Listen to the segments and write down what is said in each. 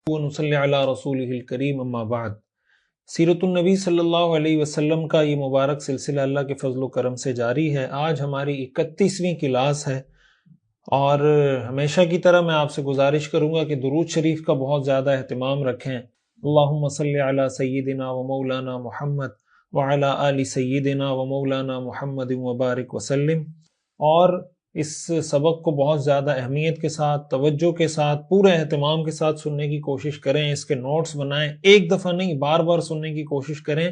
ونصلی علی رسولہ الکریم اما بعد۔ سیرت النبی صلی اللہ علیہ وسلم کا یہ مبارک سلسلہ اللہ کے فضل و کرم سے جاری ہے۔ آج ہماری 31ویں کلاس ہے اور ہمیشہ کی طرح میں آپ سے گزارش کروں گا کہ درود شریف کا بہت زیادہ اہتمام رکھیں۔ اللہم صلی علی سیدنا و مولانا محمد وعلی آل سیدنا و مولانا محمد وبارک وسلم۔ اور اس سبق کو بہت زیادہ اہمیت کے ساتھ، توجہ کے ساتھ، پورے اہتمام کے ساتھ سننے کی کوشش کریں، اس کے نوٹس بنائیں، ایک دفعہ نہیں بار بار سننے کی کوشش کریں،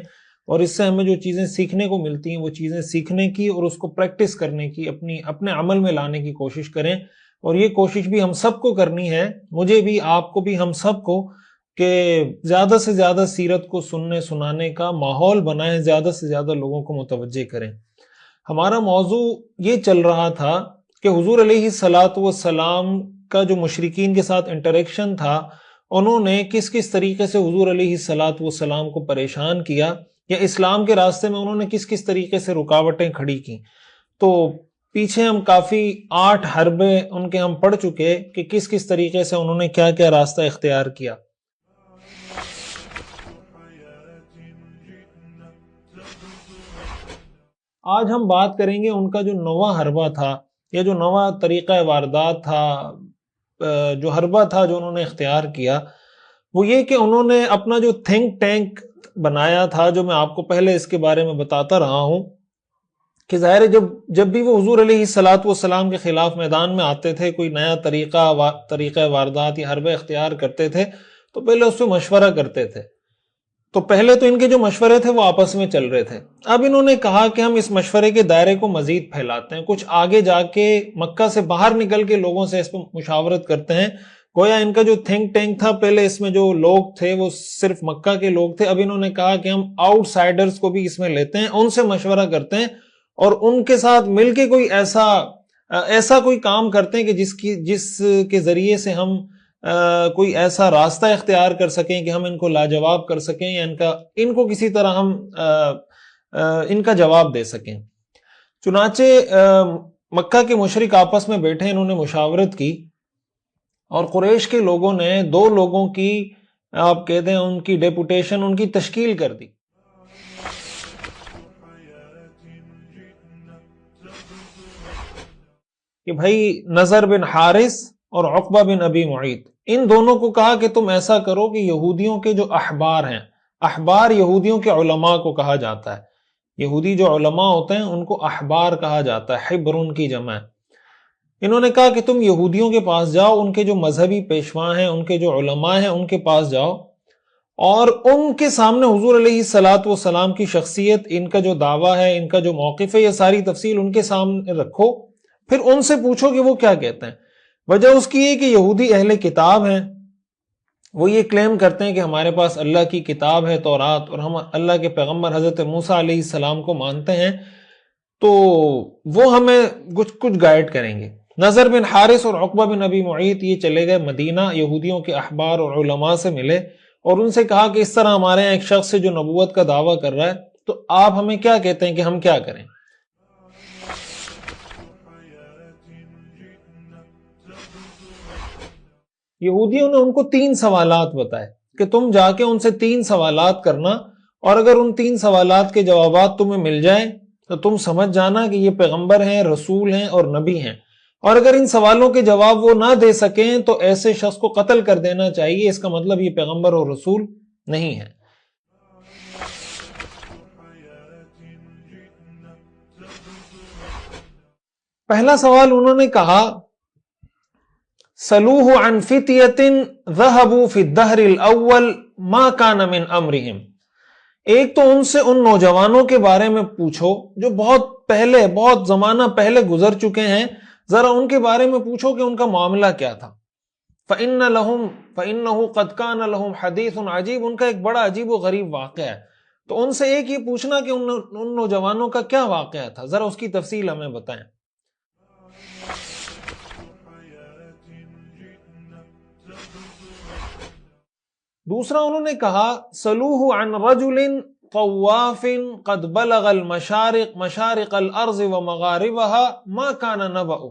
اور اس سے ہمیں جو چیزیں سیکھنے کو ملتی ہیں وہ چیزیں سیکھنے کی اور اس کو پریکٹس کرنے کی، اپنے عمل میں لانے کی کوشش کریں۔ اور یہ کوشش بھی ہم سب کو کرنی ہے، مجھے بھی، آپ کو بھی، ہم سب کو، کہ زیادہ سے زیادہ سیرت کو سننے سنانے کا ماحول بنائیں، زیادہ سے زیادہ لوگوں کو متوجہ کریں۔ ہمارا موضوع یہ چل رہا تھا کہ حضور علیہ الصلاۃ والسلام کا جو مشرکین کے ساتھ انٹریکشن تھا، انہوں نے کس کس طریقے سے حضور علیہ الصلاۃ والسلام کو پریشان کیا، یا اسلام کے راستے میں انہوں نے کس کس طریقے سے رکاوٹیں کھڑی کی۔ تو پیچھے ہم کافی 8 حربے ان کے ہم پڑھ چکے کہ کس کس طریقے سے انہوں نے کیا کیا راستہ اختیار کیا۔ آج ہم بات کریں گے ان کا جو نواں حربہ تھا، یا جو نواں طریقہ واردات تھا، جو حربہ تھا جو انہوں نے اختیار کیا، وہ یہ کہ انہوں نے اپنا جو تھنک ٹینک بنایا تھا، جو میں آپ کو پہلے اس کے بارے میں بتاتا رہا ہوں کہ ظاہر ہے جب بھی وہ حضور علیہ الصلاۃ والسلام کے خلاف میدان میں آتے تھے، کوئی نیا طریقہ واردات یا حربہ اختیار کرتے تھے تو پہلے اس پہ مشورہ کرتے تھے۔ تو پہلے تو ان کے جو مشورے تھے وہ آپس میں چل رہے تھے، اب انہوں نے کہا کہ ہم اس مشورے کے دائرے کو مزید پھیلاتے ہیں، کچھ آگے جا کے مکہ سے باہر نکل کے لوگوں سے اس پہ مشاورت کرتے ہیں۔ گویا ان کا جو تھنک ٹینک تھا، پہلے اس میں جو لوگ تھے وہ صرف مکہ کے لوگ تھے، اب انہوں نے کہا کہ ہم آؤٹ سائڈرز کو بھی اس میں لیتے ہیں، ان سے مشورہ کرتے ہیں اور ان کے ساتھ مل کے کوئی ایسا کوئی کام کرتے ہیں کہ جس کے ذریعے سے ہم کوئی ایسا راستہ اختیار کر سکیں کہ ہم ان کو لاجواب کر سکیں، یا ان کو کسی طرح ہم ان کا جواب دے سکیں۔ چنانچہ مکہ کے مشرک آپس میں بیٹھے، انہوں نے مشاورت کی، اور قریش کے لوگوں نے 2 لوگوں کی، آپ کہتے ہیں ان کی ڈیپوٹیشن، ان کی تشکیل کر دی۔ کہ بھائی نضر بن حارث اور عقبہ بن ابی معیط، ان دونوں کو کہا کہ تم ایسا کرو کہ یہودیوں کے جو احبار ہیں، احبار یہودیوں کے علماء کو کہا جاتا ہے، یہودی جو علماء ہوتے ہیں ان کو احبار کہا جاتا ہے، حبرن کی جمع ہے۔ انہوں نے کہا کہ تم یہودیوں کے پاس جاؤ، ان کے جو مذہبی پیشوا ہیں، ان کے جو علماء ہیں، ان کے پاس جاؤ، اور ان کے سامنے حضور علیہ الصلاۃ والسلام کی شخصیت، ان کا جو دعویٰ ہے، ان کا جو موقف ہے، یہ ساری تفصیل ان کے سامنے رکھو، پھر ان سے پوچھو کہ وہ کیا کہتے ہیں۔ وجہ اس کی ہے کہ یہودی اہل کتاب ہیں، وہ یہ کلیم کرتے ہیں کہ ہمارے پاس اللہ کی کتاب ہے تورات، اور ہم اللہ کے پیغمبر حضرت موسیٰ علیہ السلام کو مانتے ہیں، تو وہ ہمیں کچھ گائیڈ کریں گے۔ نضر بن حارث اور عقبہ بن ابی معیط یہ چلے گئے مدینہ، یہودیوں کے احبار اور علماء سے ملے اور ان سے کہا کہ اس طرح ہمارے یہاں ایک شخص ہے جو نبوت کا دعویٰ کر رہا ہے، تو آپ ہمیں کیا کہتے ہیں کہ ہم کیا کریں؟ یہودیوں نے ان کو 3 سوالات بتائے کہ تم جا کے ان سے 3 سوالات کرنا، اور اگر ان 3 سوالات کے جوابات تمہیں مل جائیں تو تم سمجھ جانا کہ یہ پیغمبر ہیں، رسول ہیں اور نبی ہیں، اور اگر ان سوالوں کے جواب وہ نہ دے سکیں تو ایسے شخص کو قتل کر دینا چاہیے، اس کا مطلب یہ پیغمبر اور رسول نہیں ہے۔ پہلا سوال انہوں نے کہا، سلوہ عن فتیۃ ذہبوا فی الدہر الاول ما کان من امرہم۔ ایک تو ان سے ان نوجوانوں کے بارے میں پوچھو جو بہت زمانہ پہلے گزر چکے ہیں، ذرا ان کے بارے میں پوچھو کہ ان کا معاملہ کیا تھا۔ فَإِنَّهُ قَدْ كَانَ لَهُمْ حَدِيثٌ عَجِيبٌ، ان کا ایک بڑا عجیب و غریب واقعہ ہے۔ تو ان سے ایک یہ پوچھنا کہ ان نوجوانوں کا کیا واقعہ تھا، ذرا اس کی تفصیل ہمیں بتائیں۔ دوسرا انہوں نے کہا، سلوہ عن رجل طواف قد بلغ المشارق مشارق الارض ومغاربها ما كان نبأ۔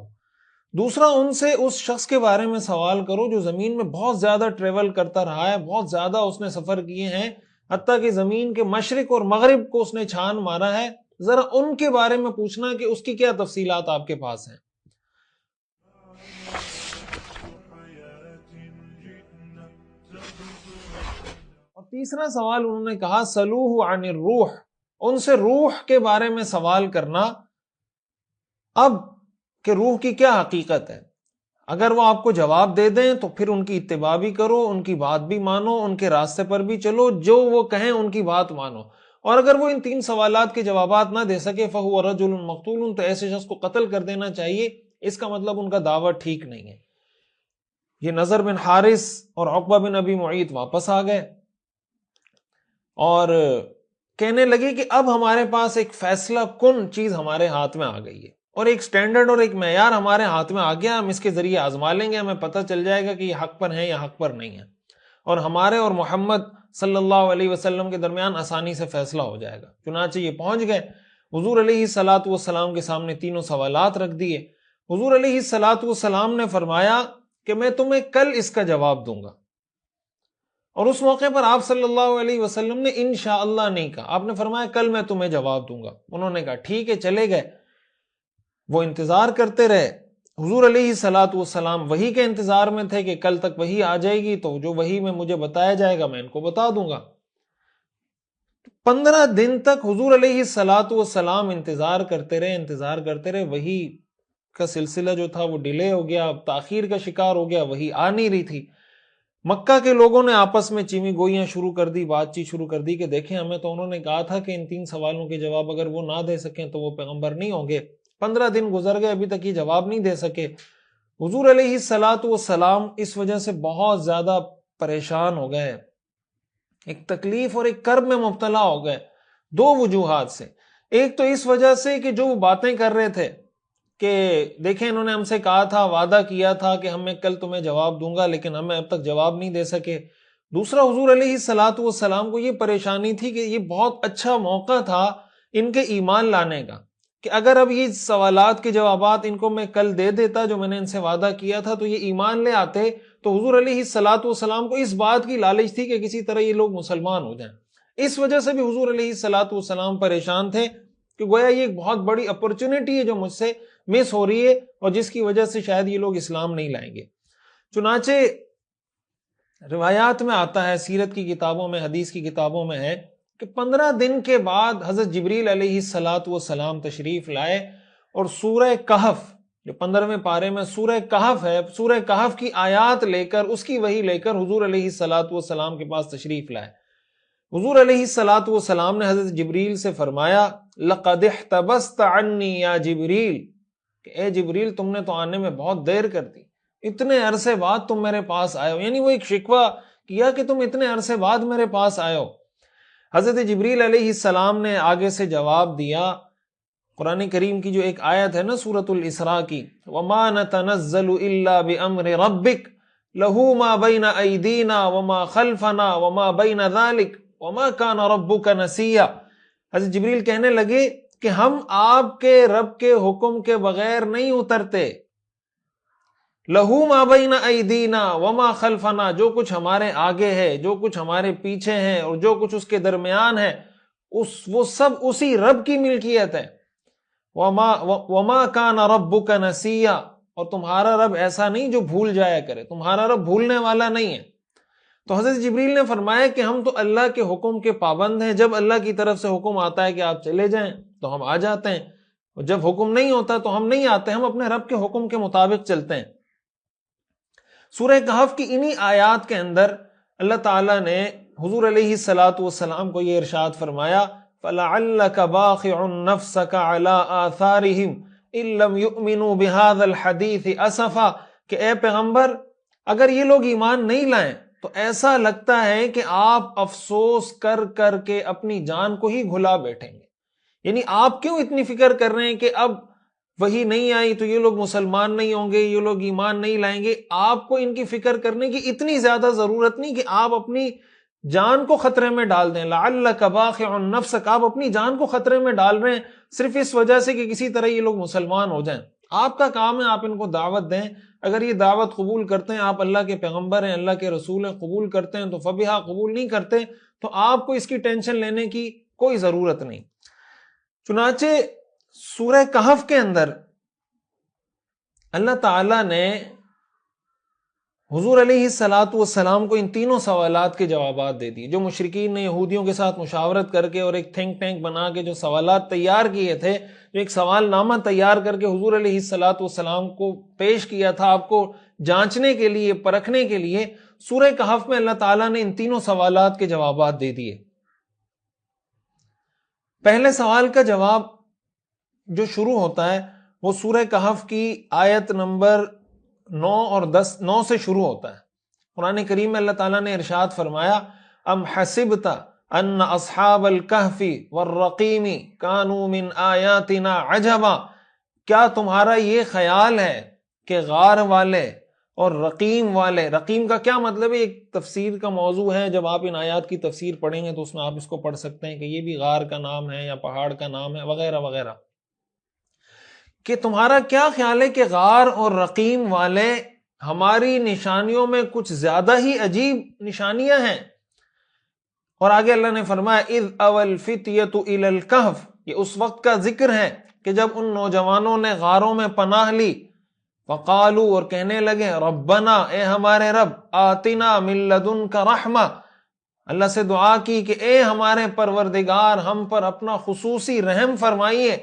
دوسرا ان سے اس شخص کے بارے میں سوال کرو جو زمین میں بہت زیادہ ٹریول کرتا رہا ہے، بہت زیادہ اس نے سفر کیے ہیں، حتیٰ کہ زمین کے مشرق اور مغرب کو اس نے چھان مارا ہے، ذرا ان کے بارے میں پوچھنا کہ اس کی کیا تفصیلات آپ کے پاس ہیں۔ اور تیسرا سوال انہوں نے کہا سلوہ عن الروح، ان سے روح کے بارے میں سوال کرنا، اب کہ روح کی کیا حقیقت ہے۔ اگر وہ آپ کو جواب دے دیں تو پھر ان کی اتباع بھی کرو، ان کی بات بھی مانو، ان کے راستے پر بھی چلو، جو وہ کہیں ان کی بات مانو۔ اور اگر وہ ان 3 سوالات کے جوابات نہ دے سکے فَهُوَ رَجُلٌ مَقْتُولٌ، تو ایسے شخص کو قتل کر دینا چاہیے۔ اس کا مطلب ان کا دعویٰ ٹھیک نہیں ہے۔ یہ نضر بن حارث اور عقبہ بن ابی معیط واپس آ گئے اور کہنے لگے کہ اب ہمارے پاس ایک فیصلہ کن چیز ہمارے ہاتھ میں آ گئی ہے، اور ایک سٹینڈرڈ اور ایک معیار ہمارے ہاتھ میں آ گیا، ہم اس کے ذریعے آزما لیں گے، ہمیں پتہ چل جائے گا کہ یہ حق پر ہیں یا حق پر نہیں ہے، اور ہمارے اور محمد صلی اللہ علیہ وسلم کے درمیان آسانی سے فیصلہ ہو جائے گا۔ چنانچہ یہ پہنچ گئے، حضور علیہ الصلوۃ والسلام کے سامنے تینوں سوالات رکھ دیے۔ حضور علیہ الصلوۃ والسلام نے فرمایا کہ میں تمہیں کل اس کا جواب دوں گا، اور اس موقع پر آپ صلی اللہ علیہ وسلم نے انشاءاللہ نہیں کہا، آپ نے فرمایا کل میں تمہیں جواب دوں گا۔ انہوں نے کہا ٹھیک ہے، چلے گئے۔ وہ انتظار کرتے رہے۔ حضور علیہ الصلوۃ والسلام وحی کے انتظار میں تھے کہ کل تک وحی آ جائے گی تو جو وحی میں مجھے بتایا جائے گا میں ان کو بتا دوں گا۔ 15 دن تک حضور علیہ الصلوۃ والسلام انتظار کرتے رہے، وحی کا سلسلہ جو تھا وہ ڈیلے ہو گیا، تاخیر کا شکار ہو گیا، وحی آ نہیں رہی تھی۔ مکہ کے لوگوں نے آپس میں چیمی گوئیاں شروع کر دی، بات چیت شروع کر دی کہ دیکھیں ہمیں تو انہوں نے کہا تھا کہ ان 3 سوالوں کے جواب اگر وہ نہ دے سکیں تو وہ پیغمبر نہیں ہوں گے۔ 15 دن گزر گئے، ابھی تک یہ جواب نہیں دے سکے۔ حضور علیہ الصلوۃ والسلام اس وجہ سے بہت زیادہ پریشان ہو گئے، ایک تکلیف اور ایک کرب میں مبتلا ہو گئے، 2 وجوہات سے۔ ایک تو اس وجہ سے کہ جو وہ باتیں کر رہے تھے کہ دیکھیں انہوں نے ہم سے کہا تھا، وعدہ کیا تھا کہ ہمیں کل تمہیں جواب دوں گا، لیکن ہمیں اب تک جواب نہیں دے سکے۔ دوسرا، حضور علیہ الصلوۃ والسلام کو یہ پریشانی تھی کہ یہ بہت اچھا موقع تھا ان کے ایمان لانے کا، کہ اگر اب یہ سوالات کے جوابات ان کو میں کل دے دیتا جو میں نے ان سے وعدہ کیا تھا تو یہ ایمان لے آتے، تو حضور علیہ الصلوۃ والسلام کو اس بات کی لالچ تھی کہ کسی طرح یہ لوگ مسلمان ہو جائیں۔ اس وجہ سے بھی حضور علیہ الصلوۃ والسلام پریشان تھے کہ گویا یہ ایک بہت بڑی اپرچونٹی ہے جو مجھ سے مس ہو رہی ہے، اور جس کی وجہ سے شاید یہ لوگ اسلام نہیں لائیں گے۔ چنانچہ روایات میں آتا ہے، سیرت کی کتابوں میں، حدیث کی کتابوں میں ہے کہ 15 دن کے بعد حضرت جبریل علیہ الصلوۃ والسلام تشریف لائے، اور سورہ کہف جو 15ویں پارے میں سورہ کہف ہے، سورہ کہف کی آیات لے کر، اس کی وحی لے کر حضور علیہ الصلوۃ والسلام کے پاس تشریف لائے۔ حضور علیہ الصلوۃ والسلام نے حضرت جبریل سے فرمایا لقد احتبست عنی یا جبریل، کہ اے جبریل تم نے تو آنے میں بہت دیر کر دی، اتنے عرصے بعد تم میرے پاس آئے ہو، یعنی وہ ایک شکوہ کیا کہ تم اتنے عرصے بعد میرے پاس آئے ہو۔ حضرت جبریل علیہ السلام نے آگے سے جواب دیا، قرآن کریم کی جو ایک آیت ہے نا سورۃ الاسراء کی، وَمَا نَتَنَزَّلُ إِلَّا بِأَمْرِ رَبِّكَ لَهُ مَا بَيْنَ أَيْدِينَا وَمَا خَلْفَنَا وَمَا بَيْنَ ذَلِكَ وَمَا كَانَ رَبُّكَ نَسِيًّا۔ حضرت جبریل کہنے لگے کہ ہم آپ کے رب کے حکم کے بغیر نہیں اترتے، لہو ما بین ایدینا وما خلفنا، جو کچھ ہمارے آگے ہے، جو کچھ ہمارے پیچھے ہے، اور جو کچھ اس کے درمیان ہے، وہ سب اسی رب کی ملکیت ہے۔ وما کان ربک نسیا، اور تمہارا رب ایسا نہیں جو بھول جایا کرے، تمہارا رب بھولنے والا نہیں ہے۔ تو حضرت جبریل نے فرمایا کہ ہم تو اللہ کے حکم کے پابند ہیں، جب اللہ کی طرف سے حکم آتا ہے کہ آپ چلے جائیں تو ہم آ جاتے ہیں، اور جب حکم نہیں ہوتا تو ہم نہیں آتے، ہم اپنے رب کے حکم کے مطابق چلتے ہیں۔ سورہ کہف کی انہی آیات کے اندر اللہ تعالیٰ نے حضور علیہ الصلوۃ والسلام کو یہ ارشاد فرمایا فَلَعَلَّكَ بَاخِعٌ نَفْسَكَ عَلَىٰ آثَارِهِمْ إِن لَّمْ يُؤْمِنُوا بِهَٰذَا الْحَدِيثِ أَسَفًا، کہ اے پیغمبر اگر یہ لوگ ایمان نہیں لائیں تو ایسا لگتا ہے کہ آپ افسوس کر کر کے اپنی جان کو ہی گھلا بیٹھیں گے، یعنی آپ کیوں اتنی فکر کر رہے ہیں کہ اب وہی نہیں آئی تو یہ لوگ مسلمان نہیں ہوں گے، یہ لوگ ایمان نہیں لائیں گے۔ آپ کو ان کی فکر کرنے کی اتنی زیادہ ضرورت نہیں کہ آپ اپنی جان کو خطرے میں ڈال دیں۔ لعلک باخع نفسک، آپ اپنی جان کو خطرے میں ڈال رہے ہیں صرف اس وجہ سے کہ کسی طرح یہ لوگ مسلمان ہو جائیں۔ آپ کا کام ہے آپ ان کو دعوت دیں، اگر یہ دعوت قبول کرتے ہیں، آپ اللہ کے پیغمبر ہیں، اللہ کے رسول ہیں، قبول کرتے ہیں تو فبہا، قبول نہیں کرتے تو آپ کو اس کی ٹینشن لینے کی کوئی ضرورت نہیں۔ چنانچہ سورہ کہف کے اندر اللہ تعالیٰ نے حضور علیہ السلام کو ان تینوں سوالات کے جوابات دے دیے، جو مشرکین نے یہودیوں کے ساتھ مشاورت کر کے اور ایک تھنک ٹینک بنا کے جو سوالات تیار کیے تھے، جو ایک سوال نامہ تیار کر کے حضور علیہ السلام کو پیش کیا تھا آپ کو جانچنے کے لیے، پرکھنے کے لیے، سورہ کہف میں اللہ تعالیٰ نے ان تینوں سوالات کے جوابات دے دیے۔ پہلے سوال کا جواب جو شروع ہوتا ہے وہ سورہ کہف کی آیت نمبر 9 اور 9 سے شروع ہوتا ہے۔ قرآن کریم میں اللہ تعالیٰ نے ارشاد فرمایا، ام حسبت ان اصحاب الکہف والرقیم کانوا من آیاتنا عجبا، کیا تمہارا یہ خیال ہے کہ غار والے اور رقیم والے، رقیم کا کیا مطلب ہے، ایک تفسیر کا موضوع ہے، جب آپ ان آیات کی تفسیر پڑھیں گے تو اس میں آپ اس کو پڑھ سکتے ہیں کہ یہ بھی غار کا نام ہے یا پہاڑ کا نام ہے وغیرہ وغیرہ، کہ تمہارا کیا خیال ہے کہ غار اور رقیم والے ہماری نشانیوں میں کچھ زیادہ ہی عجیب نشانیاں ہیں۔ اور آگے اللہ نے فرمایا اذ اوى الفتية الى الكهف، یہ اس وقت کا ذکر ہے کہ جب ان نوجوانوں نے غاروں میں پناہ لی، وقالوا، اور کہنے لگے، ربنا، اے ہمارے رب، آتنا من لدنک رحمہ، اللہ سے دعا کی کہ اے ہمارے پروردگار ہم پر اپنا خصوصی رحم فرمائیے،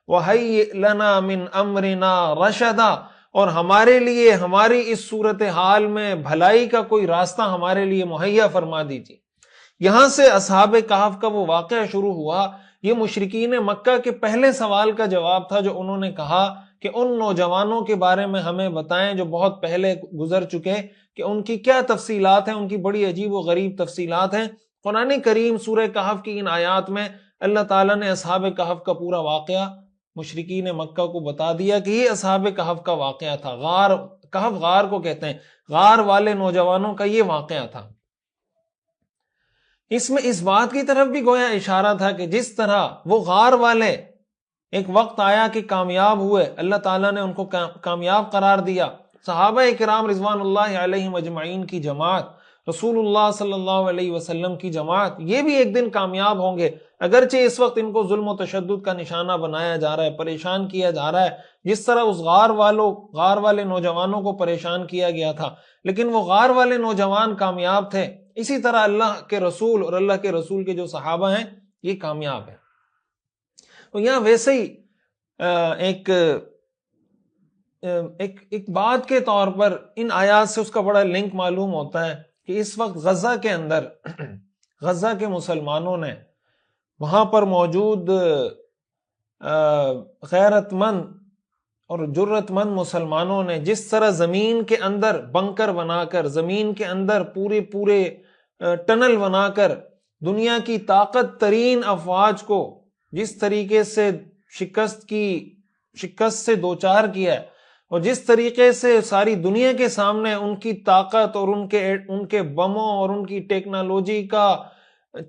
وَهَيِّئْ لَنَا مِنْ أَمْرِنَا رَشَدًا، اور ہمارے لیے ہماری اس صورتحال میں بھلائی کا کوئی راستہ ہمارے لیے مہیا فرما دیجیے۔ یہاں سے اصحاب کہف کا وہ واقعہ شروع ہوا۔ یہ مشرکین مکہ کے پہلے سوال کا جواب تھا جو انہوں نے کہا کہ ان نوجوانوں کے بارے میں ہمیں بتائیں جو بہت پہلے گزر چکے، کہ ان کی کیا تفصیلات ہیں، ان کی بڑی عجیب و غریب تفصیلات ہیں۔ قرآن کریم سورہ کہف کی ان آیات میں اللہ تعالیٰ نے اصحاب کہف کا پورا واقعہ مشرکین مکہ کو بتا دیا کہ یہ اصحاب کہف کا واقعہ تھا۔ غار، کہف غار کو کہتے ہیں، غار والے نوجوانوں کا یہ واقعہ تھا۔ اس میں اس بات کی طرف بھی گویا اشارہ تھا کہ جس طرح وہ غار والے ایک وقت آیا کہ کامیاب ہوئے، اللہ تعالیٰ نے ان کو کامیاب قرار دیا، صحابہ کرام رضوان اللہ علیہم اجمعین کی جماعت، رسول اللہ صلی اللہ علیہ وسلم کی جماعت، یہ بھی ایک دن کامیاب ہوں گے، اگرچہ اس وقت ان کو ظلم و تشدد کا نشانہ بنایا جا رہا ہے، پریشان کیا جا رہا ہے، جس طرح اس غار والے نوجوانوں کو پریشان کیا گیا تھا، لیکن وہ غار والے نوجوان کامیاب تھے۔ اسی طرح اللہ کے رسول اور اللہ کے رسول کے جو صحابہ ہیں یہ کامیاب ہیں۔ تو یہاں ویسے ہی ایک بات کے طور پر ان آیات سے اس کا بڑا لنک معلوم ہوتا ہے کہ اس وقت غزہ کے اندر غزہ کے مسلمانوں نے، وہاں پر موجود غیرت مند اور جرت مند مسلمانوں نے جس طرح زمین کے اندر بنکر بنا کر، زمین کے اندر پورے ٹنل بنا کر دنیا کی طاقت ترین افواج کو جس طریقے سے شکست سے دوچار کیا ہے، اور جس طریقے سے ساری دنیا کے سامنے ان کی طاقت اور ان کے بموں اور ان کی ٹیکنالوجی کا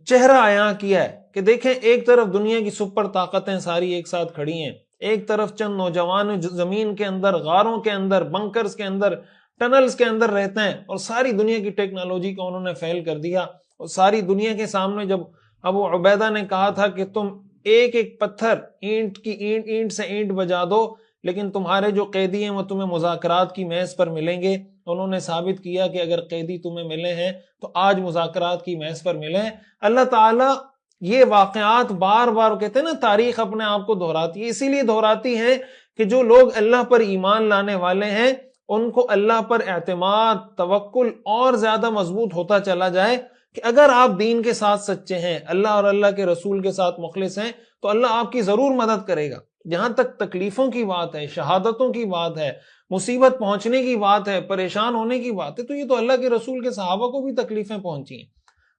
چہرہ عیاں کیا ہے، کہ دیکھیں ایک طرف دنیا کی سپر طاقتیں ساری ایک ساتھ کھڑی ہیں، ایک طرف چند نوجوان زمین کے اندر، غاروں کے اندر، بنکرز کے اندر، ٹنلز کے اندر رہتے ہیں، اور ساری دنیا کی ٹیکنالوجی کو انہوں نے فیل کر دیا۔ اور ساری دنیا کے سامنے جب ابو عبیدہ نے کہا تھا کہ تم ایک پتھر، اینٹ سے اینٹ بجا دو، لیکن تمہارے جو قیدی ہیں وہ تمہیں مذاکرات کی میز پر ملیں گے، انہوں نے ثابت کیا کہ اگر قیدی تمہیں ملے ہیں تو آج مذاکرات کی میز پر ملے ہیں۔ اللہ تعالیٰ یہ واقعات بار بار کہتے ہیں نا، تاریخ اپنے آپ کو دہراتی ہے، اسی لیے دہراتی ہے کہ جو لوگ اللہ پر ایمان لانے والے ہیں ان کو اللہ پر اعتماد، توکل اور زیادہ مضبوط ہوتا چلا جائے، کہ اگر آپ دین کے ساتھ سچے ہیں، اللہ اور اللہ کے رسول کے ساتھ مخلص ہیں، تو اللہ آپ کی ضرور مدد کرے گا۔ جہاں تک تکلیفوں کی بات ہے، شہادتوں کی بات ہے، مصیبت پہنچنے کی بات ہے، پریشان ہونے کی بات ہے، تو یہ تو اللہ کے رسول کے صحابہ کو بھی تکلیفیں پہنچی ہیں،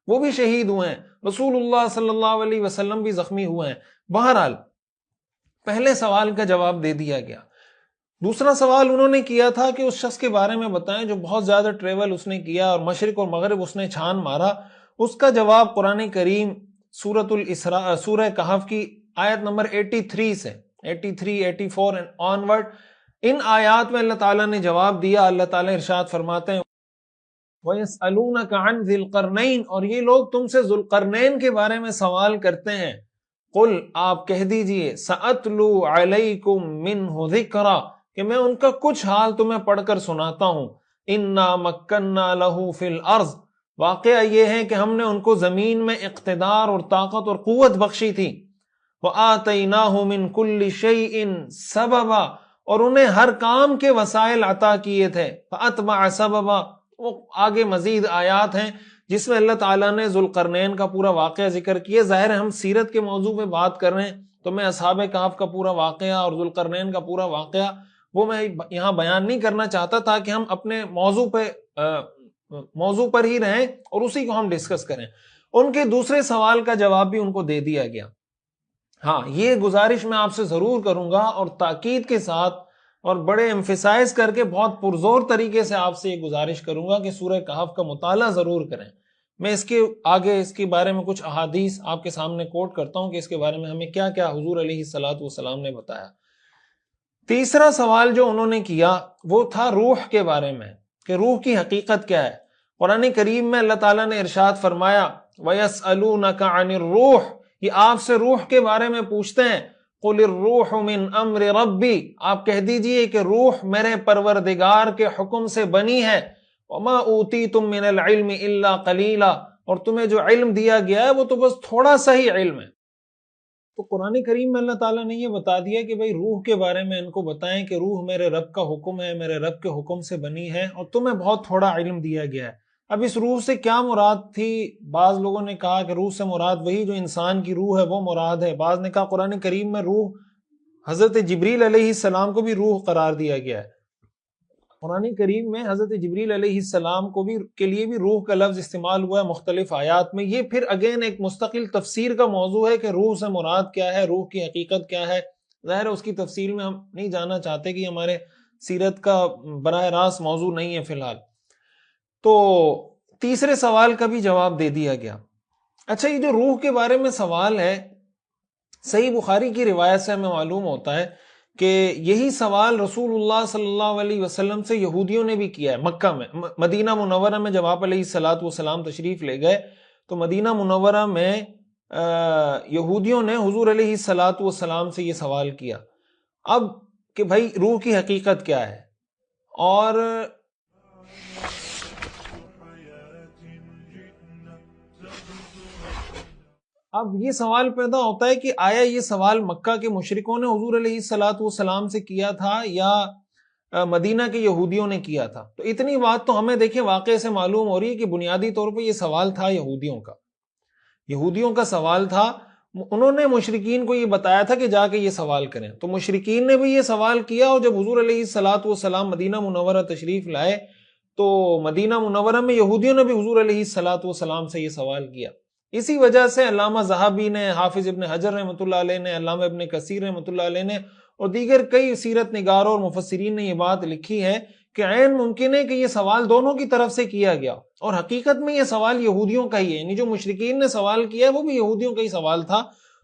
وہ بھی شہید ہوئے ہیں، رسول اللہ صلی اللہ علیہ وسلم بھی زخمی ہوئے ہیں۔ بہرحال پہلے سوال کا جواب دے دیا گیا۔ دوسرا سوال انہوں نے کیا تھا کہ اس شخص کے بارے میں بتائیں جو بہت زیادہ ٹریول اس نے کیا اور مشرق اور مغرب اس نے چھان مارا۔ اس کا جواب قرآن کریم سورہ کہف کی آیت نمبر 83 سے 84 اینڈ آن ورڈ ان آیات میں اللہ تعالیٰ نے جواب دیا. اللہ تعالیٰ ارشاد فرماتے ہیں وَيَسْأَلُونَكَ عَنْ ذِي الْقَرْنَيْنِ، اور یہ لوگ تم سے ذوالقرنین کے بارے میں سوال کرتے ہیں. قل، آپ کہہ دیجئے سَأَتْلُو عَلَيْكُمْ مِنْهُ ذِكْرًا، کہ میں ان کا کچھ حال تمہیں پڑھ کر سناتا ہوں. اِنَّا مَكَّنَّا لَهُ فِي الْأَرْضِ، واقعہ یہ ہے کہ ہم نے ان کو زمین میں اقتدار اور طاقت اور قوت بخشی تھی. وَآتَيْنَاهُ مِنْ كُلِّ شَيْءٍ سَبَبًا، اور انہیں ہر کام کے وسائل عطا کیے تھے. فَأَتْبَعَ سَبَبًا، وہ آگے مزید آیات ہیں جس میں اللہ تعالیٰ نے ذوالقرنین کا پورا واقعہ ذکر کیا. ظاہر ہے ہم سیرت کے موضوع پہ بات کر رہے ہیں تو میں اصحاب کہف کا پورا واقعہ اور ذوالقرنین کا پورا واقعہ وہ میں یہاں بیان نہیں کرنا چاہتا تھا کہ ہم اپنے موضوع پر ہی رہیں اور اسی کو ہم ڈسکس کریں. ان کے دوسرے سوال کا جواب بھی ان کو دے دیا گیا. ہاں، یہ گزارش میں آپ سے ضرور کروں گا اور تاکید کے ساتھ اور بڑے ایمفیسائز کر کے بہت پرزور طریقے سے آپ سے یہ گزارش کروں گا کہ سورہ کہف کا مطالعہ ضرور کریں. میں اس کے آگے اس کے بارے میں کچھ احادیث آپ کے سامنے کوٹ کرتا ہوں کہ اس کے بارے میں ہمیں کیا کیا حضور علیہ الصلوۃ والسلام نے بتایا. تیسرا سوال جو انہوں نے کیا وہ تھا روح کے بارے میں، کہ روح کی حقیقت کیا ہے. قرآن کریم میں اللہ تعالیٰ نے ارشاد فرمایا وَيَسْأَلُونَكَ عَنِ الرُّوحِ، یہ آپ سے روح کے بارے میں پوچھتے ہیں. قُلِ الرُّوحُ مِنْ أَمْرِ رَبِّي، آپ کہہ دیجئے کہ روح میرے پروردگار کے حکم سے بنی ہے. وَمَا أُوتِيتُم مِّنَ الْعِلْمِ إِلَّا قَلِيلًا، اور تمہیں جو علم دیا گیا ہے وہ تو بس تھوڑا سا ہی علم ہے. تو قرآن کریم میں اللہ تعالیٰ نے یہ بتا دیا کہ بھئی روح کے بارے میں ان کو بتائیں کہ روح میرے رب کا حکم ہے، میرے رب کے حکم سے بنی ہے اور تمہیں بہت تھوڑا علم دیا گیا ہے. اب اس روح سے کیا مراد تھی؟ بعض لوگوں نے کہا کہ روح سے مراد وہی جو انسان کی روح ہے وہ مراد ہے. بعض نے کہا قرآن کریم میں روح حضرت جبریل علیہ السلام کو بھی روح قرار دیا گیا ہے. قرآن کریم میں حضرت جبریل علیہ السلام کو بھی کے لیے بھی روح کا لفظ استعمال ہوا ہے مختلف آیات میں. یہ پھر اگین ایک مستقل تفسیر کا موضوع ہے کہ روح سے مراد کیا ہے، روح کی حقیقت کیا ہے. ظاہر ہے اس کی تفصیل میں ہم نہیں جانا چاہتے کہ ہمارے سیرت کا براہ راست موضوع نہیں ہے فی الحال. تو تیسرے سوال کا بھی جواب دے دیا گیا. اچھا، یہ جو روح کے بارے میں سوال ہے، صحیح بخاری کی روایت سے ہمیں معلوم ہوتا ہے کہ یہی سوال رسول اللہ صلی اللہ علیہ وسلم سے یہودیوں نے بھی کیا ہے مکہ میں. مدینہ منورہ میں جب آپ علیہ الصلوۃ والسلام تشریف لے گئے تو مدینہ منورہ میں یہودیوں نے حضور علیہ الصلوۃ والسلام سے یہ سوال کیا اب کہ بھائی روح کی حقیقت کیا ہے. اور اب یہ سوال پیدا ہوتا ہے کہ آیا یہ سوال مکہ کے مشرکوں نے حضور علیہ الصلوۃ والسلام سے کیا تھا یا مدینہ کے یہودیوں نے کیا تھا؟ تو اتنی بات تو ہمیں دیکھیں واقعے سے معلوم ہو رہی ہے کہ بنیادی طور پہ یہ سوال تھا یہودیوں کا سوال تھا. انہوں نے مشرکین کو یہ بتایا تھا کہ جا کے یہ سوال کریں. تو مشرکین نے بھی یہ سوال کیا اور جب حضور علیہ الصلوۃ والسلام مدینہ منورہ تشریف لائے تو مدینہ منورہ میں یہودیوں نے بھی حضور علیہ الصلوۃ والسلام سے یہ سوال کیا. اسی وجہ سے علامہ ذہبی نے، حافظ ابن حجر رحمۃ اللہ علیہ نے، علامہ ابن کثیر رحمۃ اللہ علیہ نے اور دیگر کئی سیرت نگاروں اور مفسرین نے یہ بات لکھی ہے کہ عین ممکن ہے کہ یہ سوال دونوں کی طرف سے کیا گیا اور حقیقت میں یہ سوال یہودیوں کا ہی ہے. یعنی جو مشرکین نے سوال کیا ہے وہ بھی یہودیوں کا ہی سوال تھا.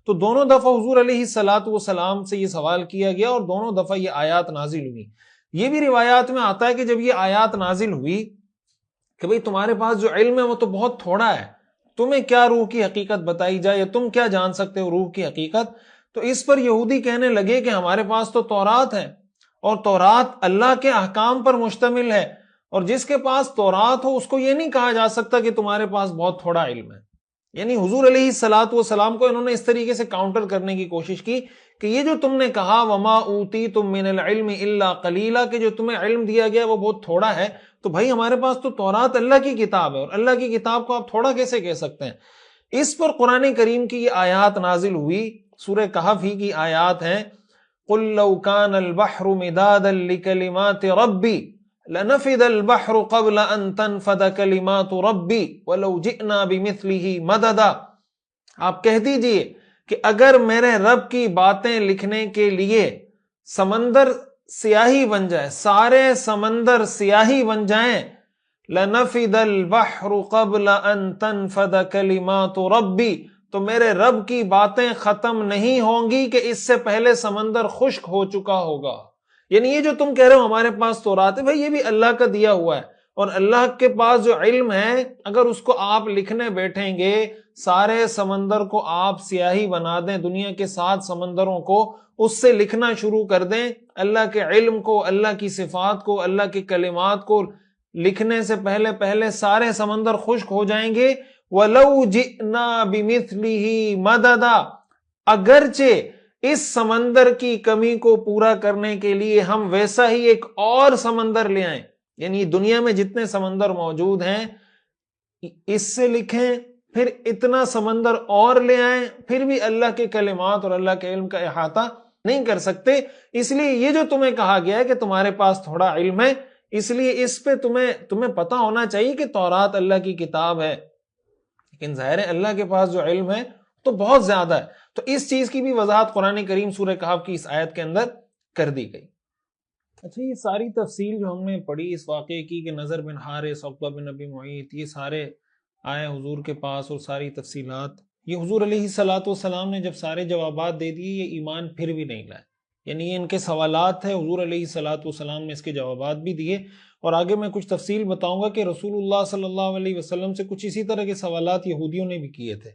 تو دونوں دفعہ حضور علیہ الصلوۃ والسلام سے یہ سوال کیا گیا اور دونوں دفعہ یہ آیات نازل ہوئی. یہ بھی روایات میں آتا ہے کہ جب یہ آیات نازل ہوئی کہ بھئی تمہارے پاس جو علم ہے وہ تو بہت تھوڑا ہے، تمہیں کیا روح کی حقیقت بتائی جائے یا تم کیا جان سکتے ہو روح کی حقیقت. تو اس پر یہودی کہنے لگے کہ ہمارے پاس تو تورات ہے اور تورات اللہ کے احکام پر مشتمل ہے، اور جس کے پاس تورات ہو اس کو یہ نہیں کہا جا سکتا کہ تمہارے پاس بہت تھوڑا علم ہے. یعنی حضور علیہ الصلوۃ والسلام کو انہوں نے اس طریقے سے کاؤنٹر کرنے کی کوشش کی کہ یہ جو تم نے کہا وما اوتیتم من العلم الا قلیلا، کہ جو تمہیں علم دیا گیا وہ بہت تھوڑا ہے، تو بھائی ہمارے پاس تو تورات اللہ کی کتاب ہے اور اللہ کی کتاب کو آپ تھوڑا کیسے کہہ سکتے ہیں. اس پر قرآن کریم کی یہ آیات نازل ہوئی. سورہ کہف ہی کی آیات ہیں قل لو کان البحر مدادا لکلمات ربی لنفد البحر قبل ان تنفد کلمات ربی ولو جئنا بمثله مددا. آپ کہہ دیجئے کہ اگر میرے رب کی باتیں لکھنے کے لیے سمندر سیاہی بن جائے، سارے سمندر سیاہی بن جائیں، لنفد البحر قبل ان تنفد کلمات ربی، تو میرے رب کی باتیں ختم نہیں ہوں گی کہ اس سے پہلے سمندر خشک ہو چکا ہوگا. یعنی یہ جو تم کہہ رہے ہو ہمارے پاس تورات ہے، بھائی یہ بھی اللہ کا دیا ہوا ہے، اور اللہ کے پاس جو علم ہے اگر اس کو آپ لکھنے بیٹھیں گے، سارے سمندر کو آپ سیاہی بنا دیں، دنیا کے 7 سمندروں کو اس سے لکھنا شروع کر دیں، اللہ کے علم کو، اللہ کی صفات کو، اللہ کے کلمات کو لکھنے سے پہلے پہلے سارے سمندر خشک ہو جائیں گے۔ وَلَوْ جِئْنَا بِمِثْلِهِ مَدَدًا، اگرچہ اس سمندر کی کمی کو پورا کرنے کے لیے ہم ویسا ہی ایک اور سمندر لے آئیں، یعنی دنیا میں جتنے سمندر موجود ہیں اس سے لکھیں، پھر اتنا سمندر اور لے آئیں، پھر بھی اللہ کے کلمات اور اللہ کے علم کا احاطہ نہیں کر سکتے۔ اس لیے یہ جو تمہیں کہا گیا ہے کہ تمہارے پاس تھوڑا علم ہے، اس لیے اس پہ تمہیں پتا ہونا چاہیے کہ تورات اللہ کی کتاب ہے، لیکن ظاہر ہے اللہ کے پاس جو علم ہے تو بہت زیادہ ہے۔ تو اس چیز کی بھی وضاحت قرآن کریم سورہ کہف کی اس آیت کے اندر کر دی گئی۔ اچھا، یہ ساری تفصیل جو ہم نے پڑھی اس واقعے کی کہ نضر بن حارث، عقبہ بن ابی معیط، یہ سارے آئے حضور کے پاس اور ساری تفصیلات، یہ حضور علیہ الصلوۃ والسلام نے جب سارے جوابات دے دیے، یہ ایمان پھر بھی نہیں لائے، یعنی یہ ان کے سوالات تھے، حضور علیہ الصلوۃ والسلام نے اس کے جوابات بھی دیے، اور آگے میں کچھ تفصیل بتاؤں گا کہ رسول اللہ صلی اللہ علیہ وسلم سے کچھ اسی طرح کے سوالات یہودیوں نے بھی کیے تھے،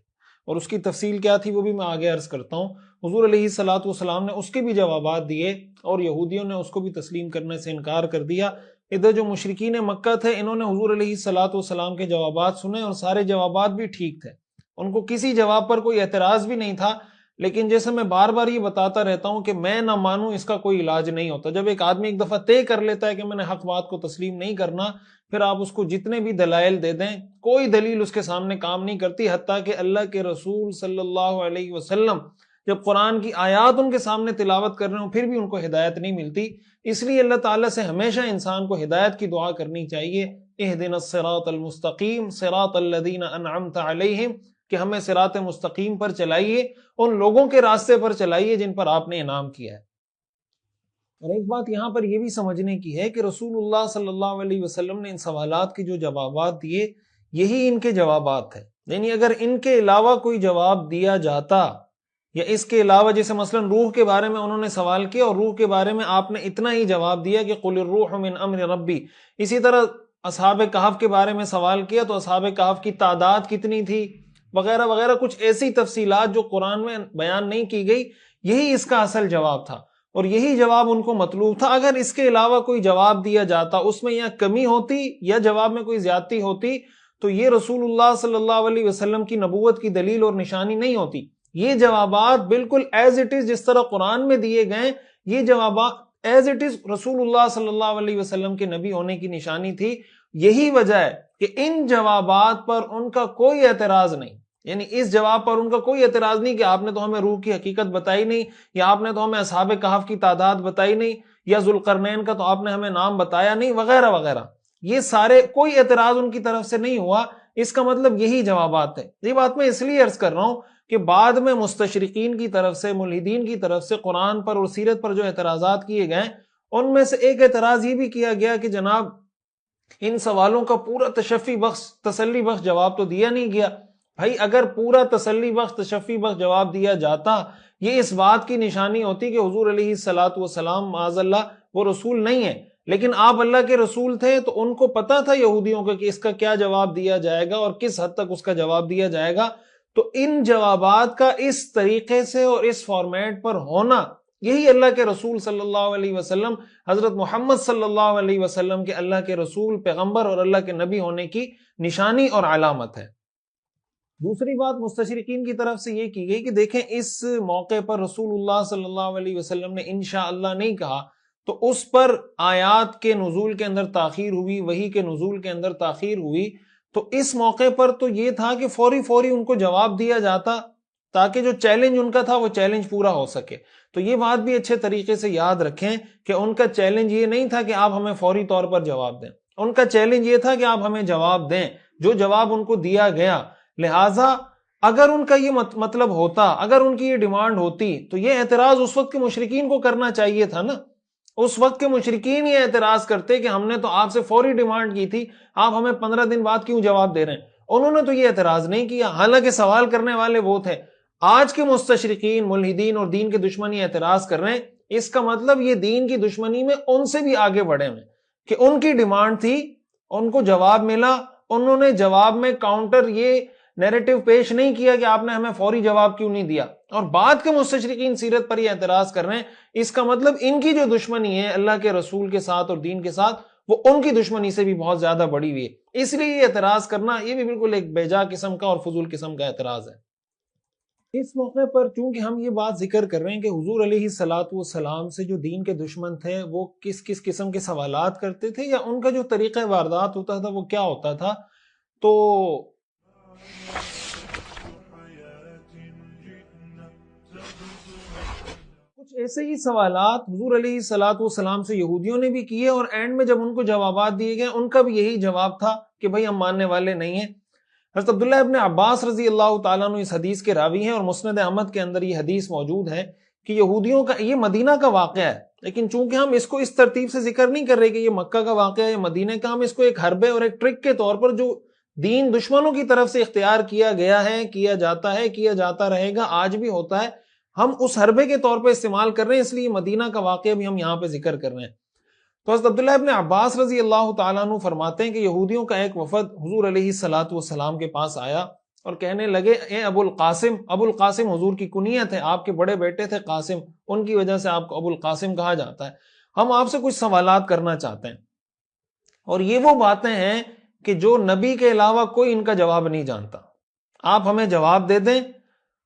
اور اس کی تفصیل کیا تھی وہ بھی میں آگے عرض کرتا ہوں۔ حضور علیہ الصلوۃ والسلام نے اس کے بھی جوابات دیے، اور یہودیوں نے اس کو بھی تسلیم کرنے سے انکار کر دیا۔ ادھر جو مشرکین مکہ تھے، انہوں نے حضور علیہ الصلوۃ والسلام کے جوابات سنے، اور سارے جوابات بھی ٹھیک تھے، ان کو کسی جواب پر کوئی اعتراض بھی نہیں تھا، لیکن جیسے میں بار بار یہ بتاتا رہتا ہوں کہ میں نہ مانوں اس کا کوئی علاج نہیں ہوتا۔ جب ایک آدمی ایک دفعہ طے کر لیتا ہے کہ میں نے حق بات کو تسلیم نہیں کرنا، پھر آپ اس کو جتنے بھی دلائل دے دیں، کوئی دلیل اس کے سامنے کام نہیں کرتی، حتیٰ کہ اللہ کے رسول صلی اللہ علیہ وسلم جب قرآن کی آیات ان کے سامنے تلاوت کر رہے ہوں پھر بھی ان کو ہدایت نہیں ملتی۔ اس لیے اللہ تعالیٰ سے ہمیشہ انسان کو ہدایت کی دعا کرنی چاہیے، اہدنا الصراط المستقیم صراط الذین انعمت علیہم، کہ ہمیں صراط مستقیم پر چلائیے، ان لوگوں کے راستے پر چلائیے جن پر آپ نے انعام کیا ہے۔ اور ایک بات یہاں پر یہ بھی سمجھنے کی ہے کہ رسول اللہ صلی اللہ علیہ وسلم نے ان سوالات کے جو جوابات دیے، یہی ان کے جوابات تھے، یعنی اگر ان کے علاوہ کوئی جواب دیا جاتا، یا اس کے علاوہ جیسے مثلا روح کے بارے میں انہوں نے سوال کیا اور روح کے بارے میں آپ نے اتنا ہی جواب دیا کہ قل الروح من امر ربی، اسی طرح اصحاب کہف کے بارے میں سوال کیا تو اصحاب کہف کی تعداد کتنی تھی وغیرہ وغیرہ، کچھ ایسی تفصیلات جو قرآن میں بیان نہیں کی گئی، یہی اس کا اصل جواب تھا، اور یہی جواب ان کو مطلوب تھا۔ اگر اس کے علاوہ کوئی جواب دیا جاتا، اس میں یا کمی ہوتی یا جواب میں کوئی زیادتی ہوتی، تو یہ رسول اللہ صلی اللہ علیہ وسلم کی نبوت کی دلیل اور نشانی نہیں ہوتی۔ یہ جوابات بالکل ایز اٹ از جس طرح قرآن میں دیے گئے، یہ جوابات ایز اٹ از رسول اللہ صلی اللہ علیہ وسلم کے نبی ہونے کی نشانی تھی۔ یہی وجہ ہے کہ ان جوابات پر ان کا کوئی اعتراض نہیں، یعنی اس جواب پر ان کا کوئی اعتراض نہیں کہ آپ نے تو ہمیں روح کی حقیقت بتائی نہیں، یا آپ نے تو ہمیں اصحاب کہف کی تعداد بتائی نہیں، یا ذوالقرنین کا تو آپ نے ہمیں نام بتایا نہیں، وغیرہ وغیرہ، یہ سارے کوئی اعتراض ان کی طرف سے نہیں ہوا۔ اس کا مطلب یہی جوابات ہیں۔ یہ بات میں اس لیے عرض کر رہا ہوں کہ بعد میں مستشرقین کی طرف سے، ملحدین کی طرف سے قرآن پر اور سیرت پر جو اعتراضات کیے گئے، ان میں سے ایک اعتراض یہ بھی کیا گیا کہ جناب ان سوالوں کا پورا تشفی بخش، تسلی بخش جواب تو دیا نہیں گیا۔ بھائی اگر پورا تسلی بخش، تشفی بخش جواب دیا جاتا، یہ اس بات کی نشانی ہوتی کہ حضور علیہ الصلوۃ والسلام معاذ اللہ وہ رسول نہیں ہے، لیکن آپ اللہ کے رسول تھے تو ان کو پتا تھا یہودیوں کا کہ اس کا کیا جواب دیا جائے گا اور کس حد تک اس کا جواب دیا جائے گا۔ تو ان جوابات کا اس طریقے سے اور اس فارمیٹ پر ہونا، یہی اللہ کے رسول صلی اللہ علیہ وسلم، حضرت محمد صلی اللہ علیہ وسلم کے اللہ کے رسول، پیغمبر اور اللہ کے نبی ہونے کی نشانی اور علامت ہے۔ دوسری بات مستشرقین کی طرف سے یہ کی گئی کہ دیکھیں اس موقع پر رسول اللہ صلی اللہ علیہ وسلم نے انشاءاللہ نہیں کہا، تو اس پر آیات کے نزول کے اندر تاخیر ہوئی، وحی کے نزول کے اندر تاخیر ہوئی، تو اس موقع پر تو یہ تھا کہ فوری ان کو جواب دیا جاتا تاکہ جو چیلنج ان کا تھا وہ چیلنج پورا ہو سکے۔ تو یہ بات بھی اچھے طریقے سے یاد رکھیں کہ ان کا چیلنج یہ نہیں تھا کہ آپ ہمیں فوری طور پر جواب دیں، ان کا چیلنج یہ تھا کہ آپ ہمیں جواب دیں جو جواب ان کو دیا گیا۔ لہٰذا اگر ان کا یہ مطلب ہوتا، اگر ان کی یہ ڈیمانڈ ہوتی، تو یہ اعتراض اس وقت کے مشرکین کو کرنا چاہیے تھا نا۔ اس وقت کے مشرکین یہ اعتراض کرتے کہ ہم نے تو آپ سے فوری ڈیمانڈ کی تھی، آپ ہمیں 15 دن بعد کیوں جواب دے رہے ہیں؟ انہوں نے تو یہ اعتراض نہیں کیا، حالانکہ سوال کرنے والے وہ تھے۔ آج کے مستشرقین، ملحدین اور دین کے دشمن یہ اعتراض کر رہے ہیں، اس کا مطلب یہ دین کی دشمنی میں ان سے بھی آگے بڑھے ہوئے کہ ان کی ڈیمانڈ تھی، ان کو جواب ملا، انہوں نے جواب میں کاؤنٹر یہ نیریٹو پیش نہیں کیا کہ آپ نے ہمیں فوری جواب کیوں نہیں دیا، اور بعد کے مستشرقین سیرت پر یہ اعتراض کر رہے ہیں۔ اس کا مطلب ان کی جو دشمنی ہے اللہ کے رسول کے ساتھ اور دین کے ساتھ، وہ ان کی دشمنی سے بھی بہت زیادہ بڑی ہوئی ہے۔ اس لیے یہ اعتراض کرنا یہ بھی بالکل ایک بیجا قسم کا اور فضول قسم کا اعتراض ہے۔ اس موقع پر چونکہ ہم یہ بات ذکر کر رہے ہیں کہ حضور علیہ الصلوۃ والسلام سے جو دین کے دشمن تھے وہ کس کس قسم کے سوالات کرتے تھے، یا ان کا جو طریقہ واردات ہوتا تھا وہ کیا ہوتا تھا، تو کچھ ایسے ہی سوالات حضور علیہ الصلوۃ والسلام سے یہودیوں نے بھی کیے، اور اینڈ میں جب ان کو جوابات دیے گئے ان کا بھی یہی جواب تھا کہ بھئی ہم ماننے والے نہیں ہیں۔ حضرت عبداللہ ابن عباس رضی اللہ تعالیٰ عنہ اس حدیث کے راوی ہیں، اور مسند احمد کے اندر یہ حدیث موجود ہے کہ یہودیوں کا یہ مدینہ کا واقعہ ہے، لیکن چونکہ ہم اس کو اس ترتیب سے ذکر نہیں کر رہے کہ یہ مکہ کا واقعہ ہے یا مدینہ کا، ہم اس کو ایک حربے اور ایک ٹرک کے طور پر جو دین دشمنوں کی طرف سے اختیار کیا گیا ہے، کیا جاتا ہے، کیا جاتا رہے گا، آج بھی ہوتا ہے، ہم اس حربے کے طور پہ استعمال کر رہے ہیں، اس لیے مدینہ کا واقعہ بھی ہم یہاں پہ ذکر کر رہے ہیں۔ تو حضرت عبداللہ ابن عباس رضی اللہ تعالیٰ عنہ فرماتے ہیں کہ یہودیوں کا ایک وفد حضور علیہ الصلوۃ والسلام کے پاس آیا اور کہنے لگے، اے ابو القاسم، ابو القاسم حضور کی کنیت ہے، آپ کے بڑے بیٹے تھے قاسم، ان کی وجہ سے آپ کو ابو القاسم کہا جاتا ہے، ہم آپ سے کچھ سوالات کرنا چاہتے ہیں، اور یہ وہ باتیں ہیں کہ جو نبی کے علاوہ کوئی ان کا جواب نہیں جانتا، آپ ہمیں جواب دے دیں۔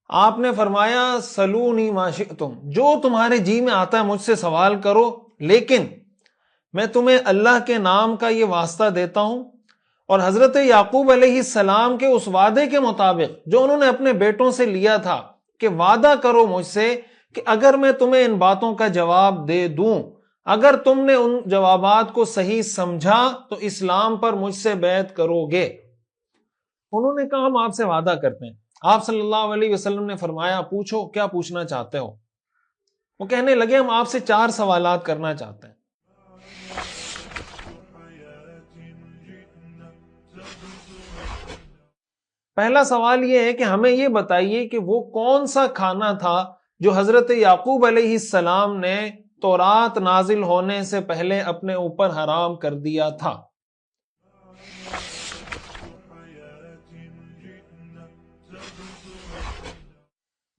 آپ نے فرمایا سلونی ما شئتم، جو تمہارے جی میں آتا ہے مجھ سے سوال کرو، لیکن میں تمہیں اللہ کے نام کا یہ واسطہ دیتا ہوں اور حضرت یعقوب علیہ السلام کے اس وعدے کے مطابق جو انہوں نے اپنے بیٹوں سے لیا تھا کہ وعدہ کرو مجھ سے کہ اگر میں تمہیں ان باتوں کا جواب دے دوں، اگر تم نے ان جوابات کو صحیح سمجھا تو اسلام پر مجھ سے بیعت کرو گے۔ انہوں نے کہا ہم آپ سے وعدہ کرتے ہیں۔ آپ صلی اللہ علیہ وسلم نے فرمایا پوچھو کیا پوچھنا چاہتے ہو؟ وہ کہنے لگے ہم آپ سے 4 سوالات کرنا چاہتے ہیں۔ پہلا سوال یہ ہے کہ ہمیں یہ بتائیے کہ وہ کون سا کھانا تھا جو حضرت یعقوب علیہ السلام نے تورات نازل ہونے سے پہلے اپنے اوپر حرام کر دیا تھا۔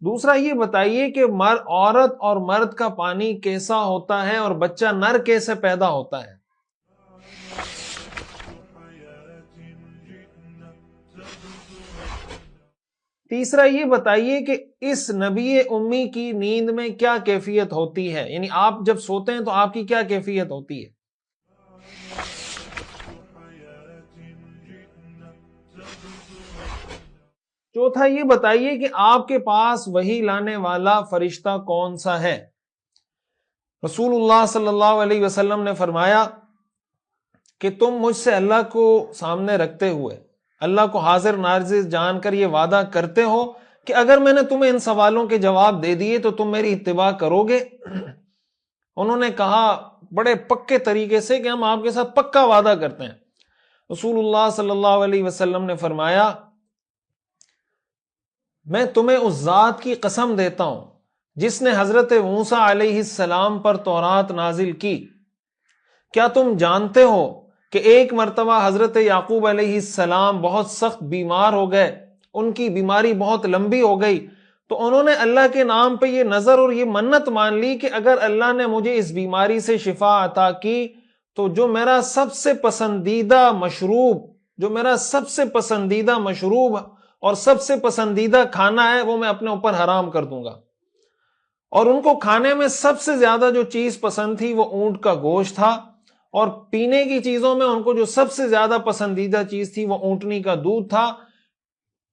دوسرا یہ بتائیے کہ عورت اور مرد کا پانی کیسا ہوتا ہے اور بچہ نر کیسے پیدا ہوتا ہے۔ تیسرا یہ بتائیے کہ اس نبی امی کی نیند میں کیا کیفیت ہوتی ہے، یعنی آپ جب سوتے ہیں تو آپ کی کیا کیفیت ہوتی ہے۔ چوتھا یہ بتائیے کہ آپ کے پاس وحی لانے والا فرشتہ کون سا ہے۔ رسول اللہ صلی اللہ علیہ وسلم نے فرمایا کہ تم مجھ سے اللہ کو سامنے رکھتے ہوئے اللہ کو حاضر ناظر جان کر یہ وعدہ کرتے ہو کہ اگر میں نے تمہیں ان سوالوں کے جواب دے دیے تو تم میری اتباع کرو گے۔ انہوں نے کہا بڑے پکے طریقے سے کہ ہم آپ کے ساتھ پکا وعدہ کرتے ہیں۔ رسول اللہ صلی اللہ علیہ وسلم نے فرمایا میں تمہیں اس ذات کی قسم دیتا ہوں جس نے حضرت موسیٰ علیہ السلام پر تورات نازل کی، کیا تم جانتے ہو کہ ایک مرتبہ حضرت یعقوب علیہ السلام بہت سخت بیمار ہو گئے، ان کی بیماری بہت لمبی ہو گئی، تو انہوں نے اللہ کے نام پہ یہ نظر اور یہ منت مان لی کہ اگر اللہ نے مجھے اس بیماری سے شفا عطا کی تو جو میرا سب سے پسندیدہ مشروب اور سب سے پسندیدہ کھانا ہے وہ میں اپنے اوپر حرام کر دوں گا۔ اور ان کو کھانے میں سب سے زیادہ جو چیز پسند تھی وہ اونٹ کا گوشت تھا، اور پینے کی چیزوں میں ان کو جو سب سے زیادہ پسندیدہ چیز تھی وہ اونٹنی کا دودھ تھا۔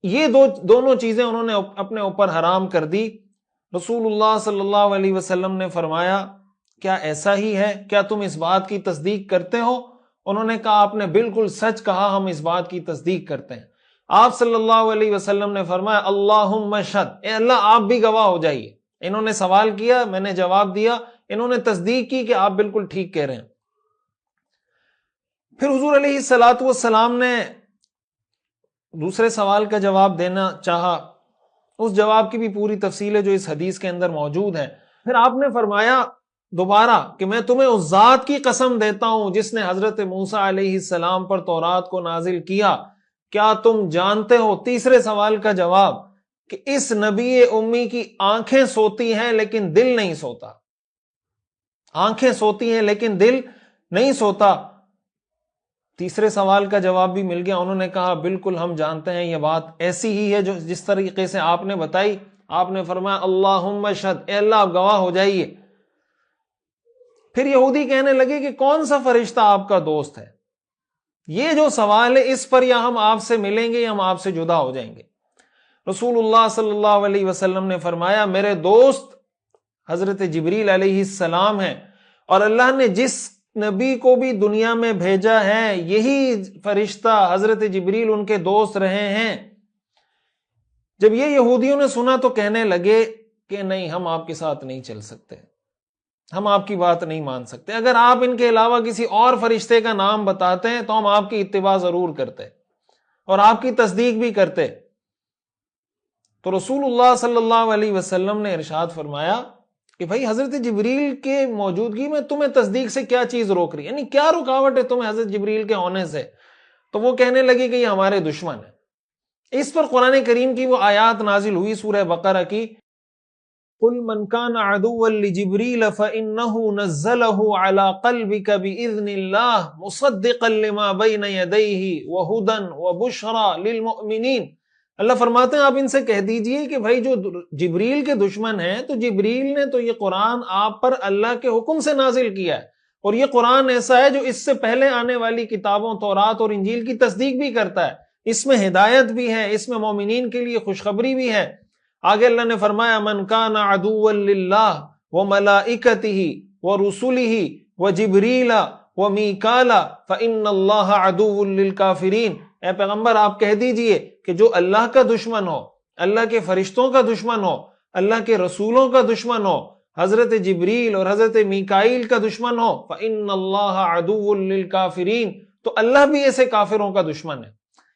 یہ دونوں چیزیں انہوں نے اپنے اوپر حرام کر دی۔ رسول اللہ صلی اللہ علیہ وسلم نے فرمایا کیا ایسا ہی ہے؟ کیا تم اس بات کی تصدیق کرتے ہو؟ انہوں نے کہا آپ نے بالکل سچ کہا، ہم اس بات کی تصدیق کرتے ہیں۔ آپ صلی اللہ علیہ وسلم نے فرمایا اللہم اشہد، اے اللہ آپ بھی گواہ ہو جائیے۔ انہوں نے سوال کیا، میں نے جواب دیا، انہوں نے تصدیق کی کہ آپ بالکل ٹھیک کہہ رہے ہیں۔ پھر حضور علیہ الصلوۃ والسلام نے دوسرے سوال کا جواب دینا چاہا، اس جواب کی بھی پوری تفصیل ہے جو اس حدیث کے اندر موجود ہے۔ پھر آپ نے فرمایا دوبارہ کہ میں تمہیں اس ذات کی قسم دیتا ہوں جس نے حضرت موسیٰ علیہ السلام پر تورات کو نازل کیا، کیا تم جانتے ہو، تیسرے سوال کا جواب، کہ اس نبی امی کی آنکھیں سوتی ہیں لیکن دل نہیں سوتا، آنکھیں سوتی ہیں لیکن دل نہیں سوتا۔ تیسرے سوال کا جواب بھی مل گیا، انہوں نے کہا بالکل ہم جانتے ہیں یہ بات ایسی ہی ہے جو جس طریقے سے آپ نے بتائی۔ آپ نے فرمایا اللہم اشہد، اے اللہ آپ گواہ ہو جائیے۔ پھر یہودی کہنے لگے کہ کون سا فرشتہ آپ کا دوست ہے؟ یہ جو سوال ہے اس پر یا ہم آپ سے ملیں گے یا ہم آپ سے جدا ہو جائیں گے۔ رسول اللہ صلی اللہ علیہ وسلم نے فرمایا میرے دوست حضرت جبریل علیہ السلام ہیں، اور اللہ نے جس نبی کو بھی دنیا میں بھیجا ہے یہی فرشتہ حضرت جبریل ان کے دوست رہے ہیں۔ جب یہ یہودیوں نے سنا تو کہنے لگے کہ نہیں، ہم آپ کے ساتھ نہیں چل سکتے، ہم آپ کی بات نہیں مان سکتے، اگر آپ ان کے علاوہ کسی اور فرشتے کا نام بتاتے ہیں تو ہم آپ کی اتباع ضرور کرتے اور آپ کی تصدیق بھی کرتے۔ تو رسول اللہ صلی اللہ علیہ وسلم نے ارشاد فرمایا کہ بھائی حضرت جبریل کے موجودگی میں تمہیں تصدیق سے کیا چیز روک رہی ہے، یعنی کیا رکاوٹ ہے تمہیں حضرت جبریل کے ہونے سے؟ تو وہ کہنے لگے کہ یہ ہمارے دشمن ہیں۔ اس پر قرآن کریم کی وہ آیات نازل ہوئی سورہ بقرہ کی، قُلْ مَنْ كَانَ عَدُوًّا لِجِبْرِيلَ فَإِنَّهُ نَزَّلَهُ عَلَى قَلْبِكَ بِإِذْنِ اللَّهِ مُصَدِّقًا لِمَا بَيْنَ يَدَيْهِ وَهُدًى وَبُشْرًى لِلْمُؤْمِنِينَ۔ اللہ فرماتے ہیں آپ ان سے کہہ دیجئے کہ بھائی جو جبریل کے دشمن ہیں، تو جبریل نے تو یہ قرآن آپ پر اللہ کے حکم سے نازل کیا ہے، اور یہ قرآن ایسا ہے جو اس سے پہلے آنے والی کتابوں تورات اور انجیل کی تصدیق بھی کرتا ہے، اس میں ہدایت بھی ہے، اس میں مومنین کے لیے خوشخبری بھی ہے۔ آگے اللہ نے فرمایا من کان عدوا للہ وملائکتہ ورسلہ وجبریل ومیکال فإن اللہ عدو للکافرین۔ اے پیغمبر آپ کہہ دیجئے کہ جو اللہ کا دشمن ہو، اللہ کے فرشتوں کا دشمن ہو، اللہ کے رسولوں کا دشمن ہو، حضرت جبریل اور حضرت میکائیل کا دشمن ہو، فإن اللہ عدو للکافرین، تو اللہ بھی ایسے کافروں کا دشمن ہے۔